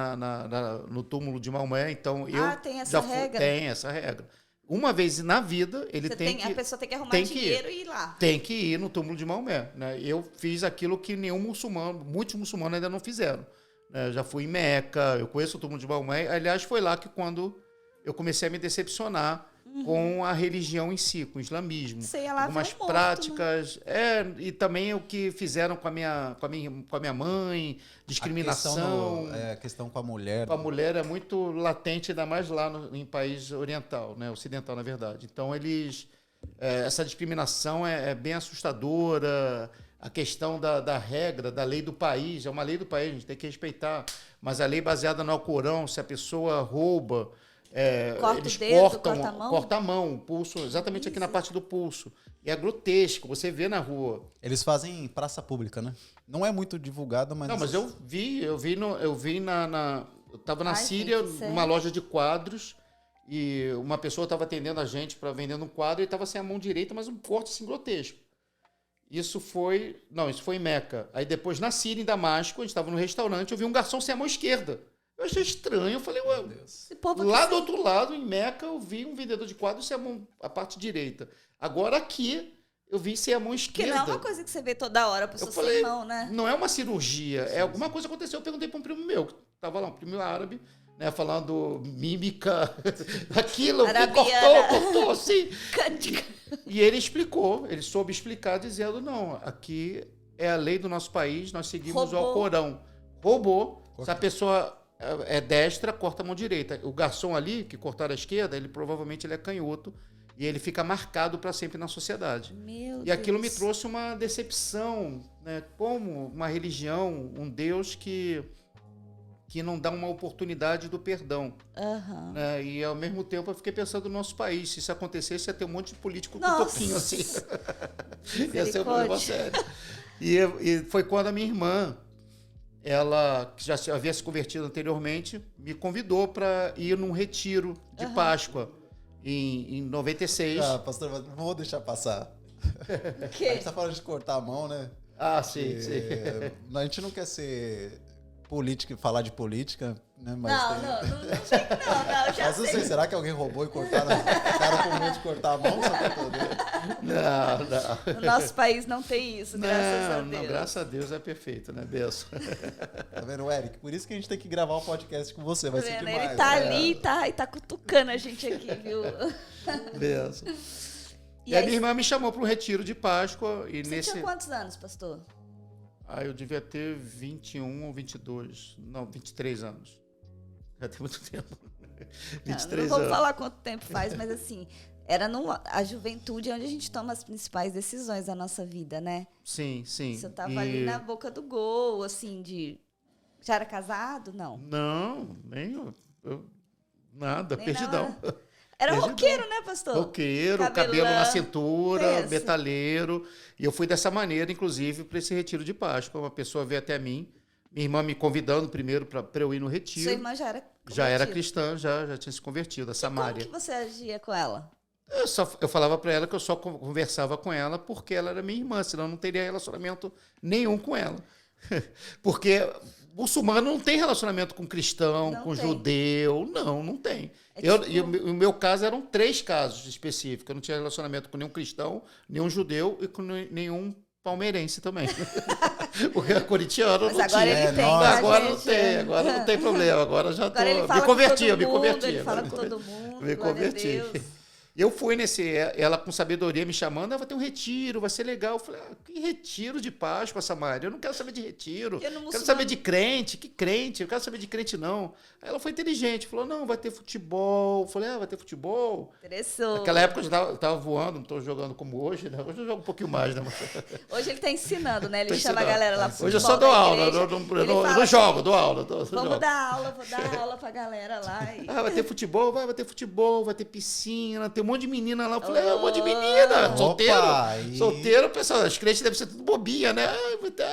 no túmulo de Maomé, então eu tem essa já regra? Tem essa regra. Uma vez na vida, ele A pessoa tem que arrumar tem que dinheiro e ir lá. Tem que ir no túmulo de Maomé. Né? Eu fiz aquilo que muitos muçulmanos ainda não fizeram. Né? Eu já fui em Meca, eu conheço o túmulo de Maomé. Aliás, foi lá que quando eu comecei a me decepcionar com a religião em si, com o islamismo. Você ia lá algumas ver um morto, práticas, e também o que fizeram com a minha mãe, discriminação. A questão com a mulher. Com a mulher é muito latente, ainda mais lá em país oriental, né, ocidental, na verdade. Então, essa discriminação é bem assustadora. A questão da regra, da lei do país, é uma lei do país, a gente tem que respeitar. Mas a lei baseada no Alcorão, se a pessoa rouba... eles cortam a mão, o pulso, exatamente aqui na parte do pulso. E é grotesco, você vê na rua. Eles fazem em praça pública, né? Não é muito divulgado, mas... Não, mas eu estava na Síria, gente, numa loja de quadros, e uma pessoa estava atendendo a gente para vendendo um quadro e estava sem a mão direita, mas um corte assim grotesco. Isso foi em Meca. Aí depois na Síria, em Damasco, a gente estava no restaurante, eu vi um garçom sem a mão esquerda. Eu achei estranho, eu falei, ué, lá do outro lado, em Meca, eu vi um vendedor de quadros sem a parte direita. Agora aqui, eu vi sem a mão esquerda. Que não é uma coisa que você vê toda hora, a pessoa sem mão, né? Não é uma cirurgia, alguma coisa aconteceu. Eu perguntei para um primo meu, Tava lá um primo árabe, né, falando mímica, aquilo, Arabiana. cortou, assim. E ele explicou, ele soube explicar, dizendo, não, aqui é a lei do nosso país, nós seguimos o Alcorão. Roubou, se a pessoa é destra, corta a mão direita. O garçom ali, que cortaram a esquerda, ele provavelmente ele é canhoto, e ele fica marcado para sempre na sociedade. Meu E aquilo Deus. me trouxe uma decepção, né? Como uma religião, um Deus que não dá uma oportunidade do perdão. Aham. Né? E ao mesmo tempo eu fiquei pensando no nosso país, se isso acontecesse ia ter um monte de político com Nossa. toquinho assim. Ia ser um problema sério. E foi quando a minha irmã, ela, que já havia se convertido anteriormente, me convidou para ir num retiro de Páscoa em 96. Ah, pastor, não vou deixar passar. O A quê? gente tá falando de cortar a mão, né? Ah, sim, E, sim. a gente não quer ser político e falar de política, né? Mas Não, tem- não sei que não, já Mas não sei, sei. será que alguém roubou e cortaram? O cara com medo de cortar a mão, só cortou dele. Não. No nosso país não tem isso, graças a Não, Deus. graças a Deus é perfeito, né, Benção? Tá vendo, Eric? Por isso que a gente tem que gravar o podcast com você, vai Tá ser vendo? demais. Ele tá né? ali e tá cutucando a gente aqui, viu? Benção. E E a aí, minha irmã me chamou para um retiro de Páscoa. E você nesse. tinha quantos anos, pastor? Eu devia ter 21 ou 22. Não, 23 anos. Já tem muito tempo. Não 23 vamos anos. falar quanto tempo faz, mas assim, a juventude é onde a gente toma as principais decisões da nossa vida, né? Sim, sim. Você tava ali na boca do gol, assim, de... Já era casado? Não. Não, nem nada, Nem perdidão. Era Perdidão. roqueiro, né, pastor? Roqueiro, Cabelão. cabelo na cintura, Pensa. metaleiro. E eu fui dessa maneira, inclusive, para esse retiro de Páscoa. Uma pessoa veio até mim, minha irmã me convidando primeiro para eu ir no retiro. Sua irmã já era Já era convertida. cristã, já tinha se convertido, a Como Samária. que você agia com ela? Eu falava para ela que eu só conversava com ela porque ela era minha irmã, senão eu não teria relacionamento nenhum com ela. Porque muçulmano não tem relacionamento com cristão, Não com tem. judeu. Não tem. É E o meu caso eram 3 casos específicos. Eu não tinha relacionamento com nenhum cristão, nenhum judeu e com nenhum palmeirense também. Porque a corintiano Mas não agora tinha. ele tem. nossa. com a Agora não gente, tem, é. agora não tem problema. Agora já Agora ele fala me converti, com todo me mundo, converti. ele fala me com todo mundo. me glória a converti. Deus. Eu fui ela com sabedoria me chamando, vai ter um retiro, vai ser legal. Eu falei, que retiro de Páscoa, Samária? Eu não quero saber de retiro. Porque no Quero muçulmano- saber de crente, que crente? Eu quero saber de crente, não. Aí ela foi inteligente, falou, não, vai ter futebol. Eu falei, vai ter futebol? Interessou. Naquela época eu já tava voando, não estou jogando como hoje, né? Hoje eu jogo um pouquinho mais, né? Hoje ele tá ensinando, né? Ele Tô chama a ensinando. galera lá pro Hoje eu futebol só dou da aula, igreja. eu não Ele fala jogo, assim, dou aula. Vamos jogo. vou dar aula pra galera lá. E... Vai ter futebol, vai ter futebol, vai ter piscina, tem um monte de menina lá. Eu falei, um monte de menina, solteiro. Opa, Solteiro, pessoal, as crentes devem ser tudo bobinha, né?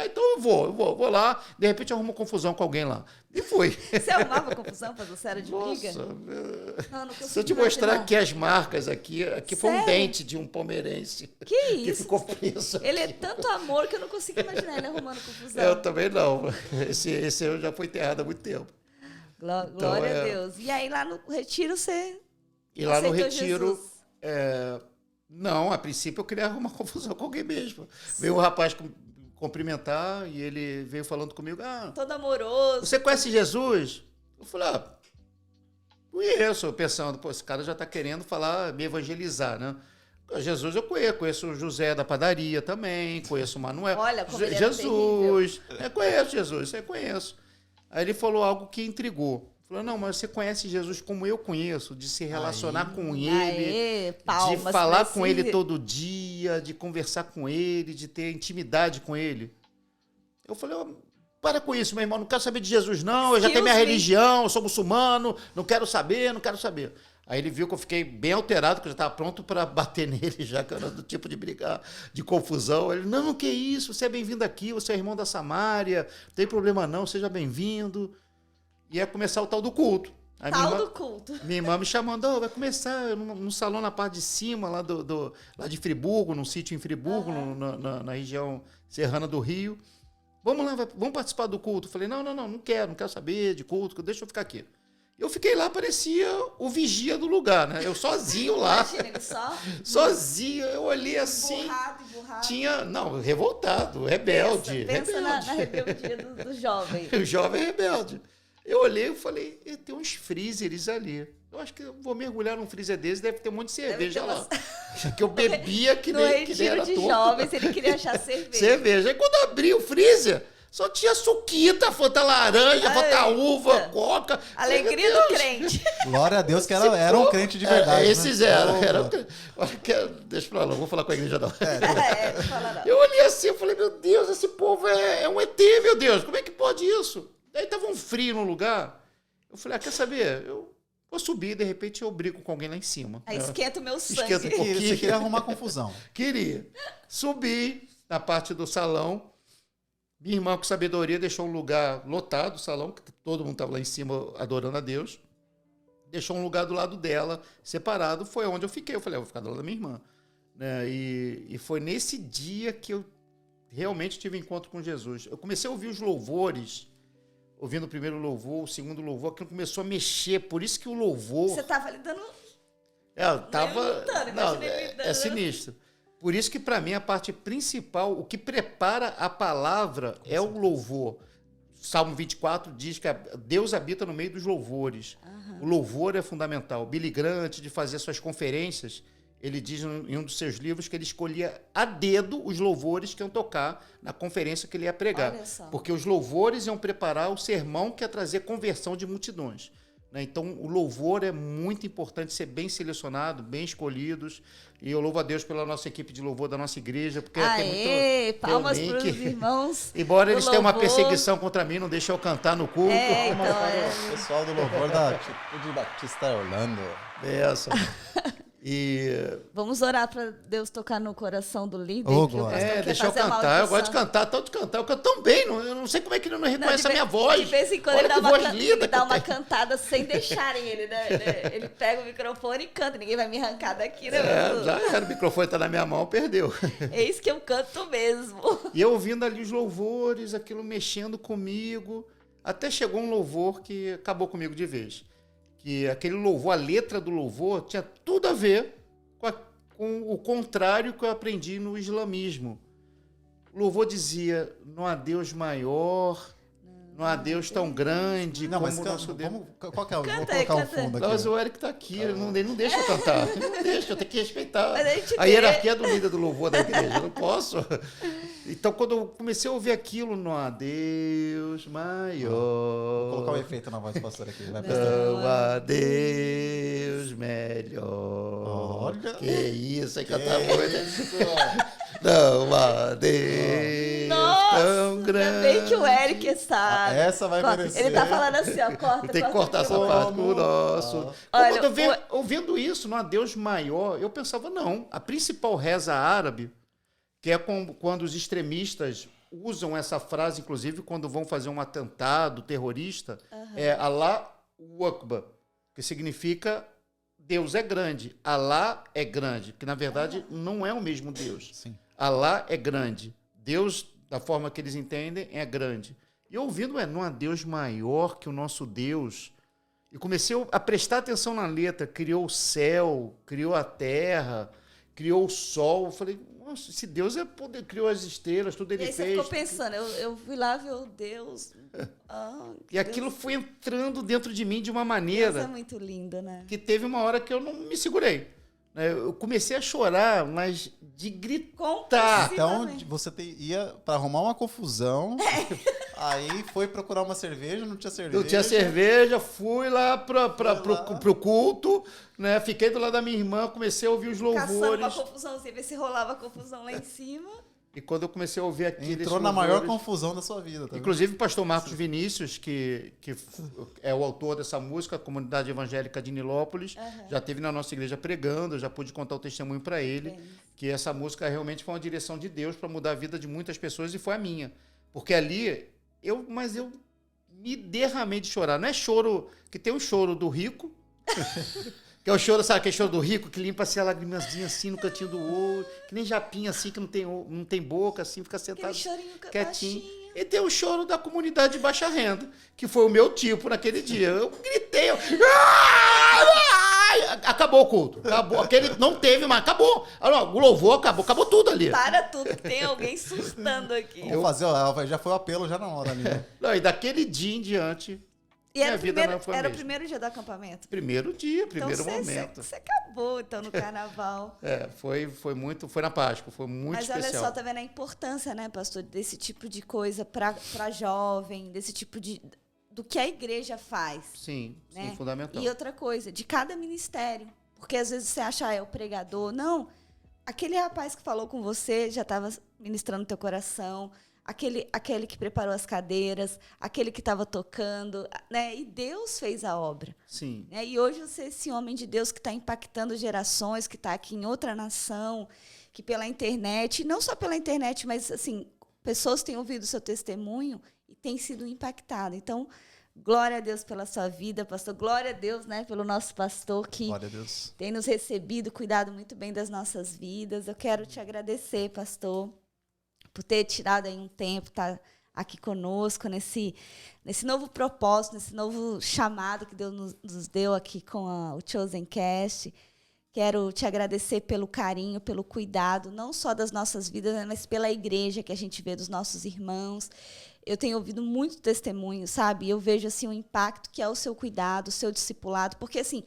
Então eu vou lá, de repente eu arrumo confusão com alguém lá. E fui. Você arrumava confusão pra você? Era de briga? Nossa, Não consigo se eu te mostrar imaginar. aqui as marcas aqui foi um Sério? dente de um palmeirense Que que isso? ficou preso. Ele é tanto amor que eu não consigo imaginar ele arrumando confusão. Eu também não. Esse eu já foi enterrado há muito tempo. Glória a Deus. E aí lá no retiro você E lá no aceitou retiro, Jesus. não, a princípio eu queria arrumar confusão com alguém mesmo. Veio um rapaz cumprimentar e ele veio falando comigo, Todo amoroso. você conhece Jesus? Eu falei, conheço. Eu pensando, esse cara já está querendo me evangelizar, né? Jesus eu conheço o José da padaria também, conheço o Manuel. Olha como ele era Jesus, conheço Jesus, isso aí conheço. Aí ele falou algo que intrigou. Falou, não, mas você conhece Jesus como eu conheço, de se relacionar com ele, Aê, palmas de falar pra com esse- ele todo dia, de conversar com ele, de ter intimidade com ele. Eu falei, para com isso, meu irmão, não quero saber de Jesus, não. Eu já tenho minha Excuse me. religião, eu sou muçulmano, não quero saber. Aí ele viu que eu fiquei bem alterado, que eu já estava pronto para bater nele, já que era do tipo de brigar, de confusão. Ele, não, que isso, você é bem-vindo aqui, você é irmão da Samária, não tem problema não, seja bem-vindo. E ia começar o tal do culto. Aí Tal do culto. minha irmã me chamando, vai começar no salão na parte de cima, lá lá de Friburgo, num sítio em Friburgo, na região serrana do Rio. Vamos lá, vamos participar do culto. Eu falei, não quero saber de culto, deixa eu ficar aqui. Eu fiquei lá, parecia o vigia do lugar, né? Eu sozinho lá, Imagina, ele só sozinho, eu olhei assim, emburrado. revoltado, rebelde. Pensa na rebelde. rebeldia do jovem. O jovem rebelde. Eu olhei e falei, tem uns freezers ali. Eu acho que eu vou mergulhar num freezer desse, deve ter um monte de cerveja lá. Que eu bebia que no nem era retiro de torto. jovens, ele queria achar cerveja. Cerveja. Aí quando eu abri o freezer, só tinha suquita, Fanta laranja, Fanta uva, coca. Alegria do crente. Glória a Deus que era um crente de verdade. Esses né? eram. Deixa pra lá, não vou falar com a igreja não. Não fala não. Eu olhei assim, eu falei, meu Deus, esse povo é um ET, meu Deus, como é que pode isso? Daí tava um frio no lugar. Eu falei, quer saber? Eu vou subir, de repente eu brigo com alguém lá em cima. Aí esquenta o meu sangue. Esquenta um pouquinho. Você queria arrumar confusão. Queria. Subi na parte do salão. Minha irmã, com sabedoria, deixou um lugar lotado, o salão, que todo mundo estava lá em cima adorando a Deus. Deixou um lugar do lado dela, separado. Foi onde eu fiquei. Eu falei, eu vou ficar do lado da minha irmã. Né? E foi nesse dia que eu realmente tive encontro com Jesus. Eu comecei a ouvir os louvores, ouvindo o primeiro louvor, o segundo louvor, aquilo começou a mexer. Por isso que o louvor... Você estava ali dando... É sinistro. Por isso que, para mim, a parte principal, o que prepara a palavra é o louvor. Salmo 24 diz que Deus habita no meio dos louvores. O louvor é fundamental. Billy Graham, antes de fazer suas conferências, ele diz em um dos seus livros que ele escolhia a dedo os louvores que iam tocar na conferência que ele ia pregar. Porque os louvores iam preparar o sermão que ia trazer conversão de multidões. Então, o louvor é muito importante ser bem selecionado, bem escolhidos. E eu louvo a Deus pela nossa equipe de louvor da nossa igreja. Porque palmas para os irmãos. Embora eles tenham uma perseguição contra mim, não deixam eu cantar no culto. O pessoal do louvor da Atitude Batista Orlando. Essa. Vamos orar para Deus tocar no coração do líder. Deixa eu cantar. Eu gosto de cantar, tanto de cantar. Eu canto tão bem, eu não sei como é que ele não reconhece a minha voz. De vez em quando ele dá uma cantada sem deixarem ele, né? Ele pega o microfone e canta. Ninguém vai me arrancar daqui, né? Já era, o microfone tá na minha mão, perdeu. É isso que eu canto mesmo. E eu ouvindo ali os louvores, aquilo mexendo comigo. Até chegou um louvor que acabou comigo de vez. Que aquele louvor, a letra do louvor, tinha tudo a ver com o contrário que eu aprendi no islamismo. O louvor dizia, não há Deus maior, não há Deus tão grande como o nosso Deus. Qual que é o... Vou colocar o fundo aqui. Mas o Eric está aqui, ele não deixa eu cantar. Ele não deixa, eu tenho que respeitar a hierarquia hierarquia do líder do louvor da igreja, eu não posso... Então, quando eu comecei a ouvir aquilo, não há Deus maior. Vou colocar o efeito na voz do pastor aqui. Não há Deus melhor. Olha. Que isso, aí cantar muito. Não há Deus tão grande. Ainda bem que o Eric sabe. Essa vai merecer. Ele tá falando assim, ó, corta. Tem que cortar essa parte com o nosso. Olha, Quando eu ouvindo isso, não há Deus maior, eu pensava, não. A principal reza árabe, que é quando os extremistas usam essa frase, inclusive, quando vão fazer um atentado terrorista, é Allah Akbar, que significa Deus é grande. Allah é grande, que na verdade não é o mesmo Deus. Sim. Allah é grande. Deus, da forma que eles entendem, é grande. E ouvindo, não há Deus maior que o nosso Deus. E comecei a prestar atenção na letra. Criou o céu, criou a terra, criou o sol. Eu falei, nossa, se Deus criou as estrelas, tudo ele fez. E aí você ficou pensando, eu fui lá ver o Deus. E aquilo foi entrando dentro de mim de uma maneira... Deus é muito lindo, né? Que teve uma hora que eu não me segurei. Eu comecei a chorar, mas de gritar. Então, você ia para arrumar uma confusão, aí foi procurar uma cerveja, não tinha cerveja. Não tinha cerveja, fui lá pro culto, né? Fiquei do lado da minha irmã, comecei a ouvir os louvores. Caçando uma confusãozinha, ver se rolava confusão lá em cima. E quando eu comecei a ouvir aquilo... Entrou na maior confusão da sua vida. Tá inclusive, o pastor Marcos Vinícius, que é o autor dessa música, a Comunidade Evangélica de Nilópolis, já esteve na nossa igreja pregando, eu já pude contar o testemunho para ele, que essa música realmente foi uma direção de Deus para mudar a vida de muitas pessoas, e foi a minha. Porque ali, eu me derramei de chorar. Não é choro, que tem um choro do rico... Que é o choro, sabe aquele choro do rico que limpa assim a lagrimazinha assim no cantinho do olho, que nem japinha assim, que não tem boca, assim, fica sentado aquele chorinho quietinho. Baixinho. E tem o choro da comunidade de baixa renda, que foi o meu tipo naquele dia. Eu gritei, acabou o culto. Acabou. Aquele não teve mais, acabou. O louvor acabou tudo ali. Para tudo, que tem alguém surtando aqui. Vamos fazer, já foi o apelo já na hora ali. Né? Não, e daquele dia em diante, E Minha vida não foi a era o mesma. primeiro dia do acampamento. Primeiro dia, Então, primeiro momento. Você acabou, então, no carnaval. Foi muito, foi na Páscoa, foi muito Mas especial. olha só, tá vendo a importância, né, pastor, desse tipo de coisa para jovem, desse tipo do que a igreja faz. Sim, né? sim, fundamental. E outra coisa, de cada ministério. Porque às vezes você acha, é o pregador. Não, aquele rapaz que falou com você já estava ministrando teu coração. Aquele que preparou as cadeiras, aquele que estava tocando, né? E Deus fez a obra. Sim. Né? E hoje você é esse homem de Deus que está impactando gerações, que está aqui em outra nação, que pela internet, não só pela internet, mas assim, pessoas têm ouvido o seu testemunho e têm sido impactadas. Então, glória a Deus pela sua vida, pastor. Glória a Deus, né, pelo nosso pastor que tem nos recebido, cuidado muito bem das nossas vidas. Eu quero te agradecer, pastor, por ter tirado aí um tempo, estar aqui conosco nesse novo propósito, nesse novo chamado que Deus nos deu aqui com o Chosen Cast. Quero te agradecer pelo carinho, pelo cuidado, não só das nossas vidas, mas pela igreja que a gente vê dos nossos irmãos. Eu tenho ouvido muito testemunho, sabe? Eu vejo assim o impacto que é o seu cuidado, o seu discipulado, porque assim,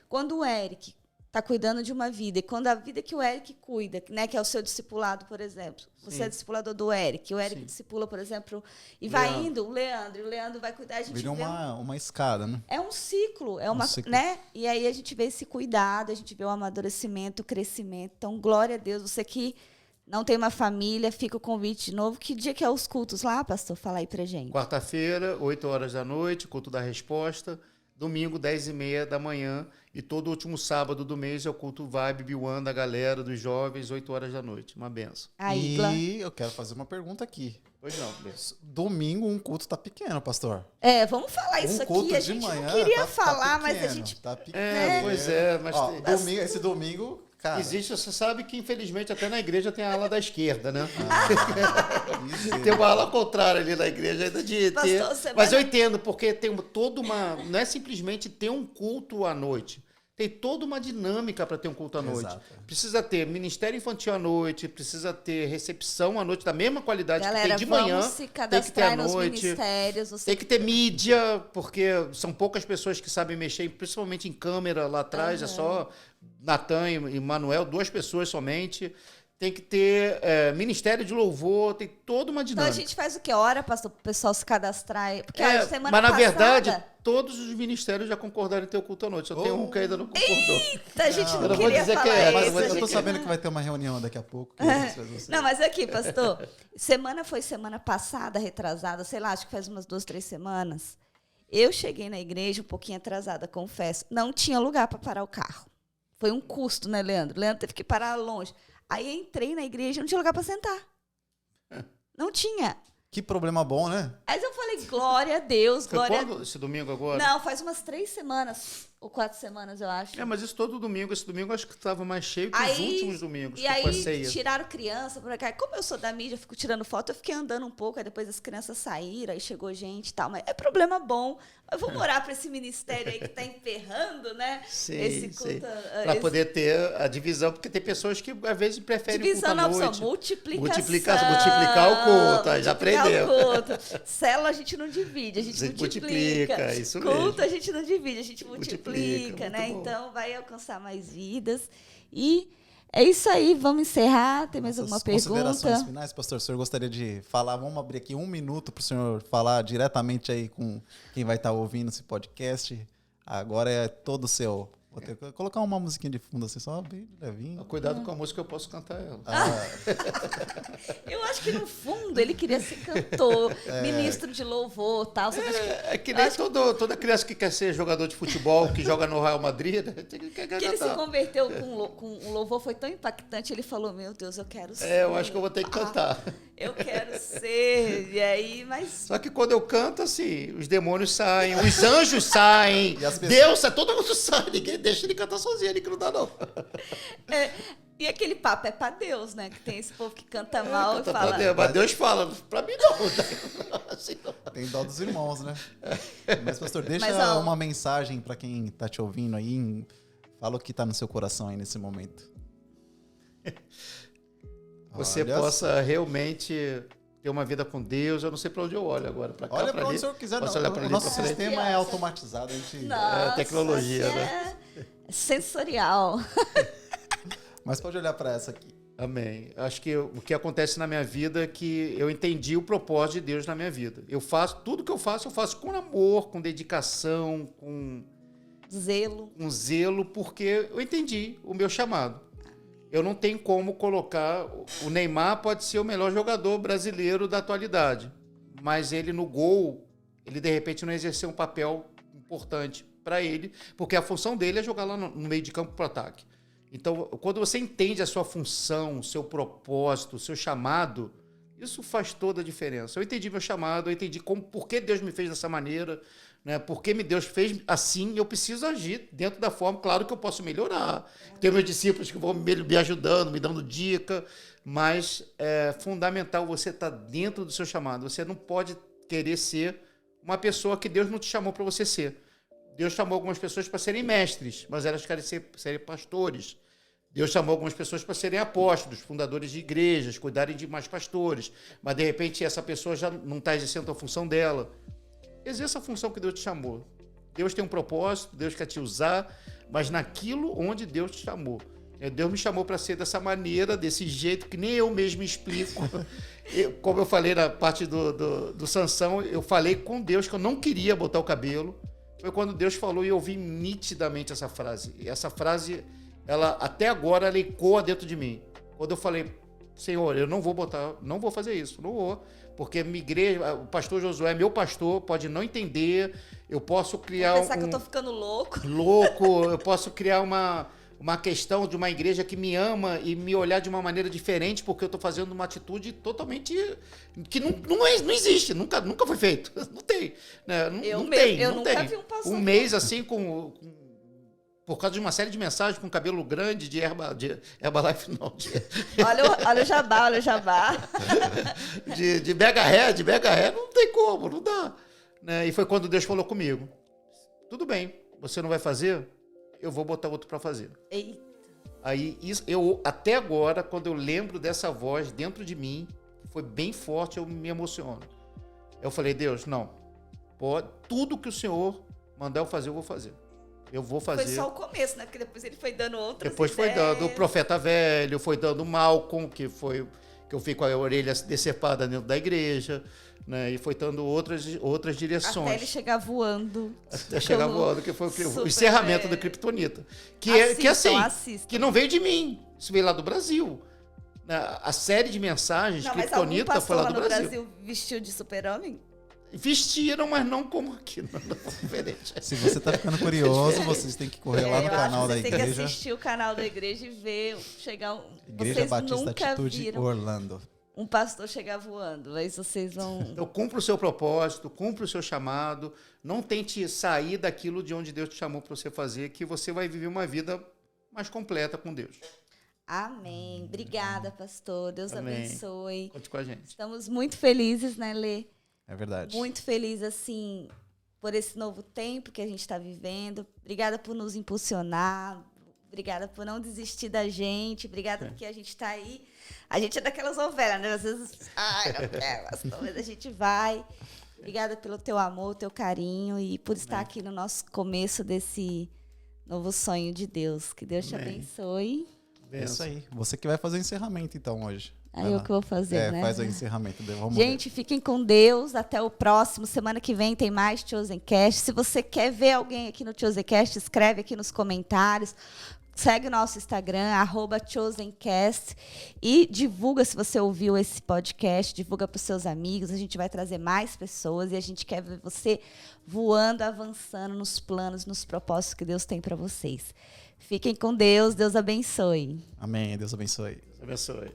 quando o Eric está cuidando de uma vida, e quando a vida que o Eric cuida, né, que é o seu discipulado, por exemplo, você é discipulador do Eric, o Eric discipula, por exemplo, e vai indo, o Leandro vai cuidar, a gente vira vê uma escada, né? é um ciclo, ciclo. né? E aí a gente vê esse cuidado, a gente vê o amadurecimento, o crescimento. Então, glória a Deus, você que não tem uma família, fica o convite de novo. Que dia que é os cultos lá, pastor? Fala aí pra gente. Quarta-feira, 8 horas da noite, culto da resposta. Domingo, 10h30 da manhã. E todo último sábado do mês é o culto Vibe B1 da galera, dos jovens, 8 horas da noite. Uma benção. E eu quero fazer uma pergunta aqui. Pois não, benção. Domingo, um culto tá pequeno, pastor. Vamos falar isso culto aqui. A de gente manhã não queria tá falar, pequeno, mas a gente... Tá pequeno. Pois é, mas Ó, esse domingo, cara... existe, você sabe que infelizmente até na igreja tem a ala da esquerda, né? Isso. Tem uma ala contrária ali na igreja ainda de ter. Pastor, Mas eu entendo, porque tem toda uma... Não é simplesmente ter um culto à noite. Tem toda uma dinâmica para ter um culto à noite. Exato. Precisa ter ministério infantil à noite, precisa ter recepção à noite da mesma qualidade Galera, que tem de manhã. vamos se Tem que ter cadastrar à nos noite. ministérios. Tem que ter mídia, porque são poucas pessoas que sabem mexer, principalmente em câmera lá atrás. É só Natan e Manuel, 2 pessoas somente. Tem que ter ministério de louvor, tem toda uma Então dinâmica. a gente faz o quê? Ora, pastor, para o pessoal se cadastrar. Porque a semana mas na passada... verdade, todos os ministérios já concordaram em ter o culto à noite. Só tem um que ainda não concordou. A gente não eu não vou queria dizer falar quem é, isso. mas Eu tô gente- sabendo que vai ter uma reunião daqui a pouco. Não, mas aqui, pastor, semana passada, retrasada, sei lá, acho que faz umas 2, 3 semanas. Eu cheguei na igreja um pouquinho atrasada, confesso. Não tinha lugar para parar o carro. Foi um custo, né, Leandro? Leandro teve que parar longe. Aí entrei na igreja e não tinha lugar para sentar. Não tinha. Que problema bom, né? Aí eu falei, glória a Deus, Foi glória a quando? Esse domingo agora? Não, faz umas 3 semanas, ou 4 semanas, eu acho. Mas isso todo domingo. Esse domingo eu acho que estava mais cheio que os últimos domingos. E que foi a aí ceia. tiraram criança por cá. Como eu sou da mídia, eu fico tirando foto, eu fiquei andando um pouco, aí depois as crianças saíram, aí chegou gente e tal. Mas é problema bom. Mas vamos orar para esse ministério aí que está emperrando, né? Sim, esse culto. Para poder ter a divisão, porque tem pessoas que às vezes preferem divisão o culto à não, noite. só multiplicação. Multiplicar o culto, aí já aprendeu. Multiplicar o culto. Célula a gente não divide, a gente multiplica. Isso Culto mesmo. a gente não divide, a gente multiplica, né? muito bom. Então vai alcançar mais vidas. E é isso aí, vamos encerrar. Tem mais alguma Nossas pergunta? considerações finais, pastor, o senhor gostaria de falar? Vamos abrir aqui 1 minuto para o senhor falar diretamente aí com quem vai estar ouvindo esse podcast. Agora é todo seu. Vou ter que colocar uma musiquinha de fundo assim, só bem levinho. Cuidado com a música, eu posso cantar ela. Eu acho que no fundo ele queria ser cantor, ministro de louvor e tal. Sabe? É que nem toda criança que quer ser jogador de futebol, que joga no Real Madrid, né? Quer Que ele se cantar. converteu com o louvor, foi tão impactante, ele falou, meu Deus, eu quero ser. Eu acho que eu vou ter que cantar. Eu quero ser. E aí, mas... Só que quando eu canto, assim, os demônios saem, os anjos saem, E as pessoas- Deus sai, todo mundo sai, ninguém deixa ele cantar sozinho, ele que não dá não. E aquele papo é pra Deus, né? Que tem esse povo que canta mal Canta e fala... pra Deus, mas Deus fala, pra mim não. Assim não. Tem dó dos irmãos, né? Mas, pastor, deixa Mas, ó, uma mensagem para quem tá te ouvindo aí. Fala o que tá no seu coração aí nesse momento. Você Olha possa realmente ter uma vida com Deus. Eu não sei para onde eu olho agora, para cá, Olha para para onde ali. o senhor quiser. Posso olhar pra O ali, nosso pra frente? sistema é automatizado. A gente... Nossa, tecnologia, aqui né? É sensorial. Mas pode olhar para essa aqui. Amém. Acho que o que acontece na minha vida é que eu entendi o propósito de Deus na minha vida. Eu faço, tudo que eu faço com amor, com dedicação, com zelo, porque eu entendi o meu chamado. Eu não tenho como colocar... O Neymar pode ser o melhor jogador brasileiro da atualidade, mas ele no gol, ele de repente não exerceu um papel importante para ele, porque a função dele é jogar lá no meio de campo para o ataque. Então, quando você entende a sua função, o seu propósito, o seu chamado, isso faz toda a diferença. Eu entendi meu chamado, eu entendi por que Deus me fez dessa maneira, né? Por que Deus fez assim, eu preciso agir dentro da forma. Claro que eu posso melhorar. Tenho meus discípulos que vão me ajudando, me dando dica, mas é fundamental você estar dentro do seu chamado. Você não pode querer ser uma pessoa que Deus não te chamou para você ser. Deus chamou algumas pessoas para serem mestres, mas elas querem serem pastores. Deus chamou algumas pessoas para serem apóstolos, fundadores de igrejas, cuidarem de mais pastores. Mas, de repente, essa pessoa já não está exercendo a função dela. Exerça a função que Deus te chamou. Deus tem um propósito, Deus quer te usar, mas naquilo onde Deus te chamou. Deus me chamou para ser dessa maneira, desse jeito, que nem eu mesmo explico. Como eu falei na parte do Sansão, eu falei com Deus que eu não queria botar o cabelo. Foi quando Deus falou e eu ouvi nitidamente essa frase. E essa frase, ela até agora ela ecoa dentro de mim. Quando eu falei, Senhor, eu não vou fazer isso, não vou. Porque minha igreja, o pastor Josué é meu pastor, pode não entender, eu posso criar Vou pensar que eu tô ficando louco. Eu posso criar uma questão de uma igreja que me ama e me olhar de uma maneira diferente, porque eu estou fazendo uma atitude totalmente que não existe, nunca foi feito. Não tem. Né? Eu não nunca tem. vi um pastor. Um mês assim, por causa de uma série de mensagens com cabelo grande de Herbalife, não. Olha o jabá. de mega hair, não tem como, não dá. Né? E foi quando Deus falou comigo. Tudo bem, você não vai fazer? Eu vou botar outro para fazer. Eita. Aí, eu até agora, quando eu lembro dessa voz dentro de mim, foi bem forte, eu me emociono. Eu falei, Deus, não, tudo que o Senhor mandar eu fazer, eu vou fazer. Eu vou fazer. Foi só o começo, né? Porque depois ele foi dando outras Depois ideias. foi dando o Profeta Velho, foi dando Malcolm, que eu fiquei com a orelha decepada dentro da igreja, né? E foi dando outras direções. Até ele chegar voando. Até chegar voando, que foi o encerramento do Kryptonita. Assistam. Que não veio de mim, isso veio lá do Brasil. A série de mensagens, Kryptonita, foi lá do Brasil. Mas algum pastor lá no Brasil vestiu de super-homem? Vestiram, mas não como aqui, não diferente. Se você está ficando curioso, vocês têm que correr lá no canal da igreja. Tem que assistir o canal da igreja e ver, Igreja vocês Batista nunca Atitude viram Orlando. um pastor chegar voando, mas vocês vão... Então, cumpra o seu propósito, cumpra o seu chamado, não tente sair daquilo de onde Deus te chamou para você fazer, que você vai viver uma vida mais completa com Deus. Amém. Obrigada, pastor. Deus abençoe. Conte com a gente. Estamos muito felizes, né, Lê? É verdade. Muito feliz, assim, por esse novo tempo que a gente está vivendo. Obrigada por nos impulsionar. Obrigada por não desistir da gente. Obrigada porque a gente está aí. A gente é daquelas ovelhas, né? Às vezes, não quero, mas a gente vai. Obrigada pelo teu amor, teu carinho e por estar aqui no nosso começo desse novo sonho de Deus. Que Deus te abençoe. É isso aí. Você que vai fazer o encerramento, então, hoje. Aí eu que vou fazer, né? Faz o encerramento. Gente, fiquem com Deus. Até o próximo. Semana que vem tem mais Chosencast. Se você quer ver alguém aqui no Chosencast, escreve aqui nos comentários. Segue o nosso Instagram, @Chosencast. E divulga, se você ouviu esse podcast, divulga para os seus amigos. A gente vai trazer mais pessoas e a gente quer ver você voando, avançando nos planos, nos propósitos que Deus tem para vocês. Fiquem com Deus. Deus abençoe. Amém. Deus abençoe. Deus abençoe.